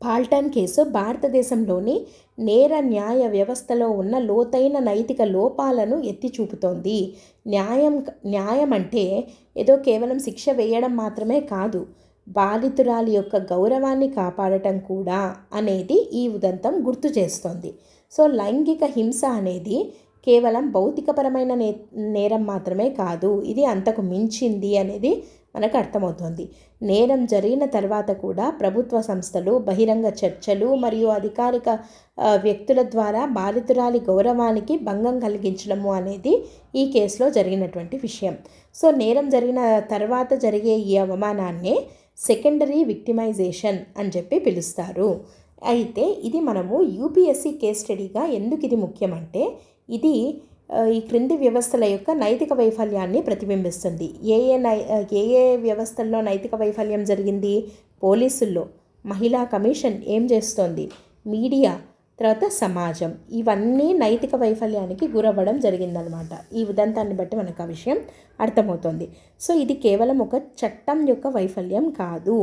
పాల్టన్ కేసు భారతదేశంలోని నేర న్యాయ వ్యవస్థలో ఉన్న లోతైన నైతిక లోపాలను ఎత్తి చూపుతోంది. న్యాయం అంటే ఏదో కేవలం శిక్ష వేయడం మాత్రమే కాదు, బాధితురాలి యొక్క గౌరవాన్ని కాపాడటం కూడా అనేది ఈ ఉదంతం గుర్తు చేస్తోంది. సో లైంగిక హింస అనేది కేవలం భౌతికపరమైన నేరం మాత్రమే కాదు, ఇది అంతకు మించింది అనేది మనకు అర్థమవుతుంది. నేరం జరిగిన తర్వాత కూడా ప్రభుత్వ సంస్థలు, బహిరంగ చర్చలు మరియు అధికారిక వ్యక్తుల ద్వారా బాధితురాలి గౌరవానికి భంగం కలిగించడము అనేది ఈ కేసులో జరిగినటువంటి విషయం. సో నేరం జరిగిన తర్వాత జరిగే ఈ అవమానాన్నే సెకండరీ విక్టిమైజేషన్ అని చెప్పి పిలుస్తారు. అయితే ఇది మనము యూపీఎస్సీ కేస్ స్టడీగా ఎందుకు ఇది ముఖ్యమంటే, ఇది ఈ క్రింది వ్యవస్థల యొక్క నైతిక వైఫల్యాన్ని ప్రతిబింబిస్తుంది. ఏ వ్యవస్థల్లో నైతిక వైఫల్యం జరిగింది? పోలీసుల్లో, మహిళా కమిషన్ ఏం చేస్తోంది, మీడియా, తర్వాత సమాజం, ఇవన్నీ నైతిక వైఫల్యానికి గురవ్వడం జరిగిందనమాట. ఈ ఉదంతాన్ని బట్టి మనకు ఆ విషయం అర్థమవుతుంది. సో ఇది కేవలం ఒక చట్టం యొక్క వైఫల్యం కాదు,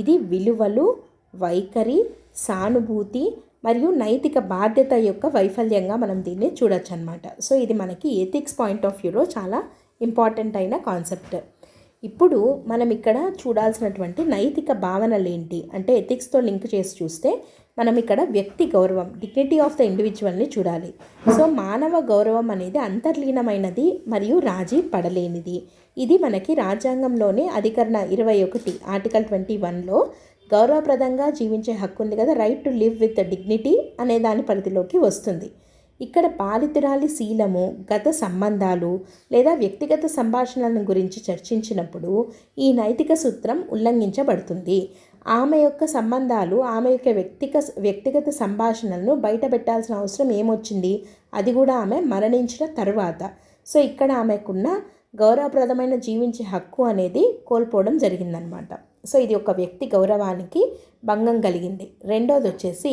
ఇది విలువలు, వైఖరి, సానుభూతి మరియు నైతిక బాధ్యత యొక్క వైఫల్యంగా మనం దీన్ని చూడొచ్చు అనమాట. సో ఇది మనకి ఎథిక్స్ పాయింట్ ఆఫ్ వ్యూలో చాలా ఇంపార్టెంట్ అయిన కాన్సెప్ట్. ఇప్పుడు మనం ఇక్కడ చూడాల్సినటువంటి నైతిక భావనలు ఏంటి అంటే, ఎథిక్స్తో లింక్ చేసి చూస్తే మనం ఇక్కడ వ్యక్తి గౌరవం, డిగ్నిటీ ఆఫ్ ద ఇండివిజువల్ని చూడాలి. సో మానవ గౌరవం అనేది అంతర్లీనమైనది మరియు రాజీ పడలేనిది. ఇది మనకి రాజ్యాంగంలోని అధికరణ 21 ఆర్టికల్ 21లో గౌరవప్రదంగా జీవించే హక్కు ఉంది కదా, right to live with dignity అనే దాని పరిధిలోకి వస్తుంది. ఇక్కడ బాధితురాలి శీలము, గత సంబంధాలు లేదా వ్యక్తిగత సంభాషణలను గురించి చర్చించినప్పుడు ఈ నైతిక సూత్రం ఉల్లంఘించబడుతుంది. ఆమె యొక్క సంబంధాలు, ఆమె యొక్క వ్యక్తిగత సంభాషణలను బయట పెట్టాల్సిన అవసరం ఏమొచ్చింది, అది కూడా ఆమె మరణించిన తర్వాత. సో ఇక్కడ ఆమెకున్న గౌరవప్రదమైన జీవించే హక్కు అనేది కోల్పోవడం జరిగిందనమాట. సో ఇది ఒక వ్యక్తి గౌరవానికి భంగం కలిగింది. రెండోది వచ్చేసి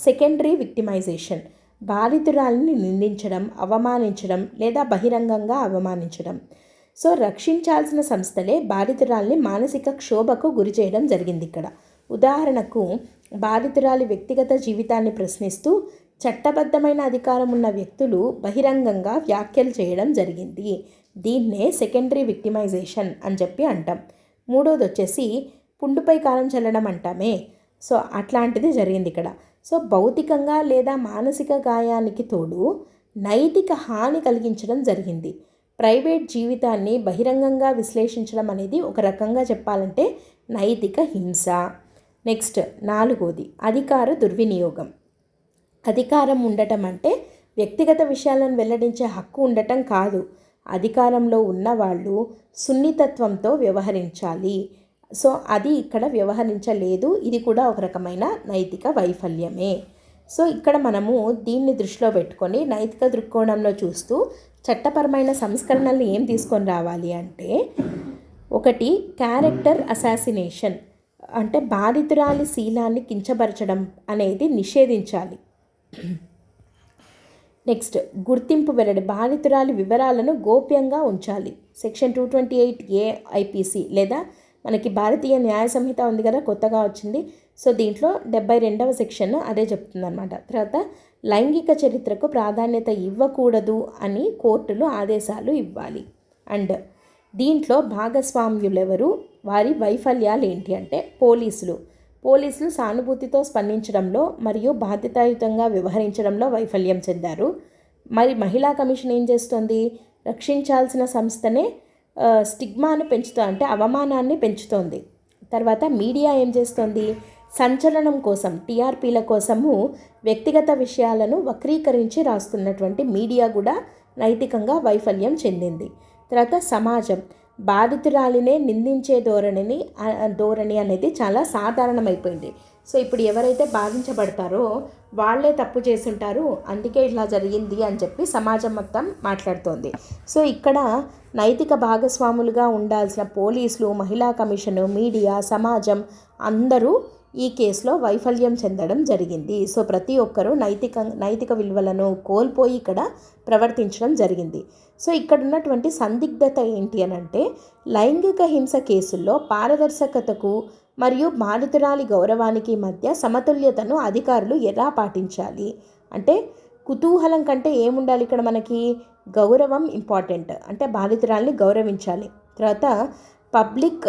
సెకండరీ విక్టిమైజేషన్, బాధితురాలిని నిందించడం, అవమానించడం లేదా బహిరంగంగా అవమానించడం. సో రక్షించాల్సిన సంస్థలే బాధితురాలిని మానసిక క్షోభకు గురి చేయడం జరిగింది ఇక్కడ. ఉదాహరణకు బాధితురాలి వ్యక్తిగత జీవితాన్ని ప్రశ్నిస్తూ చట్టబద్ధమైన అధికారం ఉన్న వ్యక్తులు బహిరంగంగా వ్యాఖ్యలు చేయడం జరిగింది. దీన్నే సెకండరీ విక్టిమైజేషన్ అని చెప్పి అంటాం. మూడోది వచ్చేసి పుండుపై కారం చల్లడం అంటామే, సో అట్లాంటిది జరిగింది ఇక్కడ. సో భౌతికంగా లేదా మానసిక గాయానికి తోడు నైతిక హాని కలిగించడం జరిగింది. ప్రైవేట్ జీవితాన్ని బహిరంగంగా విశ్లేషించడం అనేది ఒక రకంగా చెప్పాలంటే నైతిక హింస. నెక్స్ట్ 4వది అధికార దుర్వినియోగం. అధికారం ఉండటం అంటే వ్యక్తిగత విషయాలను వెల్లడించే హక్కు ఉండటం కాదు, అధికారంలో ఉన్నవాళ్ళు సున్నితత్వంతో వ్యవహరించాలి. సో అది ఇక్కడ వ్యవహరించలేదు, ఇది కూడా ఒక రకమైన నైతిక వైఫల్యమే. సో ఇక్కడ మనము దీన్ని దృష్టిలో పెట్టుకొని నైతిక దృక్కోణంలో చూస్తూ చట్టపరమైన సంస్కరణలు ఏం తీసుకొని రావాలి అంటే, ఒకటి క్యారెక్టర్ అసాసినేషన్, అంటే బాధితురాలి శీలాన్ని కించపరచడం అనేది నిషేధించాలి. నెక్స్ట్ గుర్తింపు వెల్లడి, బాధితురాలి వివరాలను గోప్యంగా ఉంచాలి. సెక్షన్ 228A IPC లేదా మనకి భారతీయ న్యాయ సంహిత ఉంది కదా, కొత్తగా వచ్చింది. సో దీంట్లో 72వ సెక్షన్ అదే చెప్తుంది అనమాట. తర్వాత లైంగిక చరిత్రకు ప్రాధాన్యత ఇవ్వకూడదు అని కోర్టులు ఆదేశాలు ఇవ్వాలి. అండ్ దీంట్లో భాగస్వామ్యులెవరు, వారి వైఫల్యాలు ఏంటి అంటే, పోలీసులు సానుభూతితో స్పందించడంలో మరియు బాధ్యతాయుతంగా వ్యవహరించడంలో వైఫల్యం చెందారు. మరి మహిళా కమిషన్ ఏం చేస్తుంది, రక్షించాల్సిన సంస్థనే స్టిగ్మాను పెంచుతుంది, అంటే అవమానాన్ని పెంచుతోంది. తర్వాత మీడియా ఏం చేస్తుంది, సంచలనం కోసం టీఆర్పీల కోసము వ్యక్తిగత విషయాలను వక్రీకరించి రాస్తున్నటువంటి మీడియా కూడా నైతికంగా వైఫల్యం చెందింది. తర్వాత సమాజం బాధితురాలినే నిందించే ధోరణి అనేది చాలా సాధారణమైపోయింది. సో ఇప్పుడు ఎవరైతే బాధించబడతారో వాళ్ళే తప్పు చేసుంటారు, అందుకే ఇట్లా జరిగింది అని చెప్పి సమాజం మొత్తం మాట్లాడుతోంది. సో ఇక్కడ నైతిక భాగస్వాములుగా ఉండాల్సిన పోలీసులు, మహిళా కమిషను, మీడియా, సమాజం అందరూ ఈ కేసులో వైఫల్యం చెందడం జరిగింది. సో ప్రతి ఒక్కరూ నైతిక విలువలను కోల్పోయి ఇక్కడ ప్రవర్తించడం జరిగింది. సో ఇక్కడ ఉన్నటువంటి సందిగ్ధత ఏంటి అని అంటే, లైంగిక హింస కేసుల్లో పారదర్శకతకు మరియు బాధితురాలి గౌరవానికి మధ్య సమతుల్యతను అధికారులు ఎలా పాటించాలి అంటే, కుతూహలం కంటే ఏముండాలి ఇక్కడ మనకి, గౌరవం ఇంపార్టెంట్, అంటే బాధితురాలిని గౌరవించాలి. తర్వాత పబ్లిక్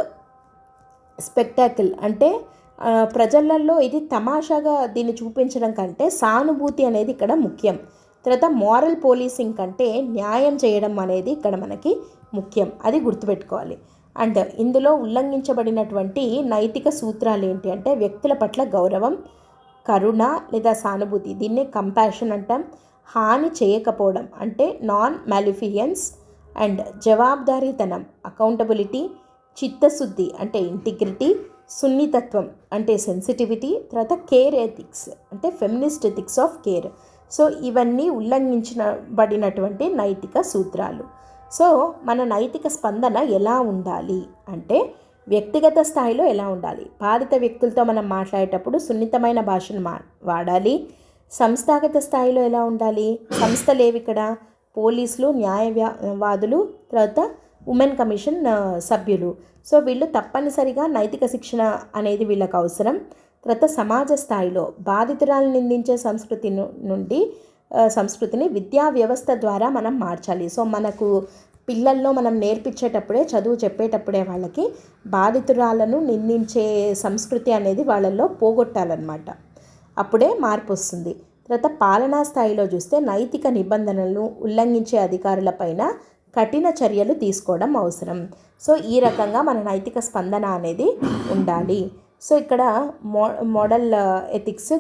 స్పెక్టాకిల్, అంటే ప్రజలలో ఇది తమాషాగా దీన్ని చూపించడం కంటే సానుభూతి అనేది ఇక్కడ ముఖ్యం. తర్వాత మోరల్ పోలీసింగ్ కంటే న్యాయం చేయడం అనేది ఇక్కడ మనకి ముఖ్యం, అది గుర్తుపెట్టుకోవాలి. అండ్ ఇందులో ఉల్లంఘించబడినటువంటి నైతిక సూత్రాలు ఏంటి అంటే, వ్యక్తుల పట్ల గౌరవం, కరుణ లేదా సానుభూతి, దీన్నే కంపాషన్ అంటాం. హాని చేయకపోవడం అంటే నాన్ మాలిఫియన్స్, అండ్ జవాబుదారీతనం అకౌంటబిలిటీ, చిత్తశుద్ధి అంటే ఇంటిగ్రిటీ, సున్నితత్వం అంటే సెన్సిటివిటీ, తర్వాత కేర్ ఎథిక్స్ అంటే feminist ethics of care. So ఇవన్నీ ఉల్లంఘించబడినటువంటి నైతిక సూత్రాలు. సో మన నైతిక స్పందన ఎలా ఉండాలి అంటే, వ్యక్తిగత స్థాయిలో ఎలా ఉండాలి, బాధిత వ్యక్తులతో మనం మాట్లాడేటప్పుడు సున్నితమైన భాషను వాడాలి. సంస్థాగత స్థాయిలో ఎలా ఉండాలి, సంస్థలేవి ఇక్కడ, పోలీసులు, న్యాయవాదులు, తర్వాత ఉమెన్ కమిషన్ సభ్యులు. సో వీళ్ళు తప్పనిసరిగా నైతిక శిక్షణ అనేది వీళ్ళకి అవసరం. తర్వాత సమాజ స్థాయిలో బాధితురాలను నిందించే సంస్కృతిని విద్యా వ్యవస్థ ద్వారా మనం మార్చాలి. సో మనకు పిల్లల్లో మనం నేర్పించేటప్పుడే, చదువు చెప్పేటప్పుడే వాళ్ళకి బాధితురాలను నిందించే సంస్కృతి అనేది వాళ్ళల్లో పోగొట్టాలన్నమాట, అప్పుడే మార్పు వస్తుంది. తర్వాత పాలనా స్థాయిలో చూస్తే నైతిక నిబంధనలను ఉల్లంఘించే అధికారులపైన కఠిన చర్యలు తీసుకోవడం అవసరం. సో ఈ రకంగా మన నైతిక స్పందన అనేది ఉండాలి. సో ఇక్కడ మోడల్ ఎథిక్స్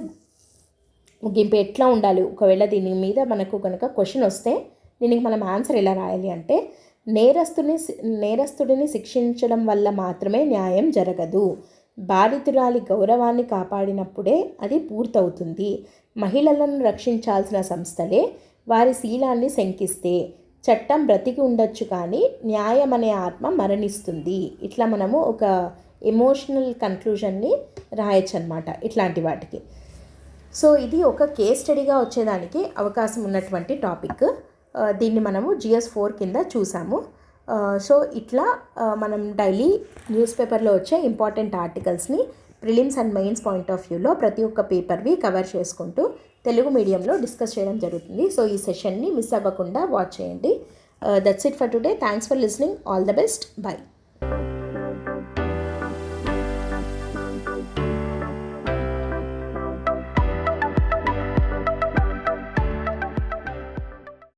ముగింపు ఎట్లా ఉండాలి, ఒకవేళ దీని మీద మనకు కనుక క్వశ్చన్ వస్తే దీనికి మనం ఆన్సర్ ఎలా రాయాలి అంటే, నేరస్తుడిని శిక్షించడం వల్ల మాత్రమే న్యాయం జరగదు, బాధితురాలి గౌరవాన్ని కాపాడినప్పుడే అది పూర్తవుతుంది, మహిళలను రక్షించాల్సిన సంస్థలే వారి శీలాన్ని శంకిస్తే చట్టం బ్రతికి ఉండొచ్చు కానీ న్యాయం అనే ఆత్మ మరణిస్తుంది. ఇట్లా మనము ఒక ఎమోషనల్ కన్క్లూజన్ని రాయొచ్చు అనమాట ఇట్లాంటి వాటికి. సో ఇది ఒక కేస్ స్టడీగా వచ్చేదానికి అవకాశం ఉన్నటువంటి టాపిక్. దీన్ని మనము GS4 కింద చూసాము. సో ఇట్లా మనం డైలీ న్యూస్ పేపర్లో వచ్చే ఇంపార్టెంట్ ఆర్టికల్స్ని prelims and mains point of వ్యూలో ప్రతి ఒక్క పేపర్వి కవర్ చేసుకుంటూ తెలుగు మీడియంలో డిస్కస్ చేయడం జరుగుతుంది. సో ఈ సెషన్ని మిస్ అవ్వకుండా వాచ్ చేయండి. That's it for today. Thanks for listening. All the best. By.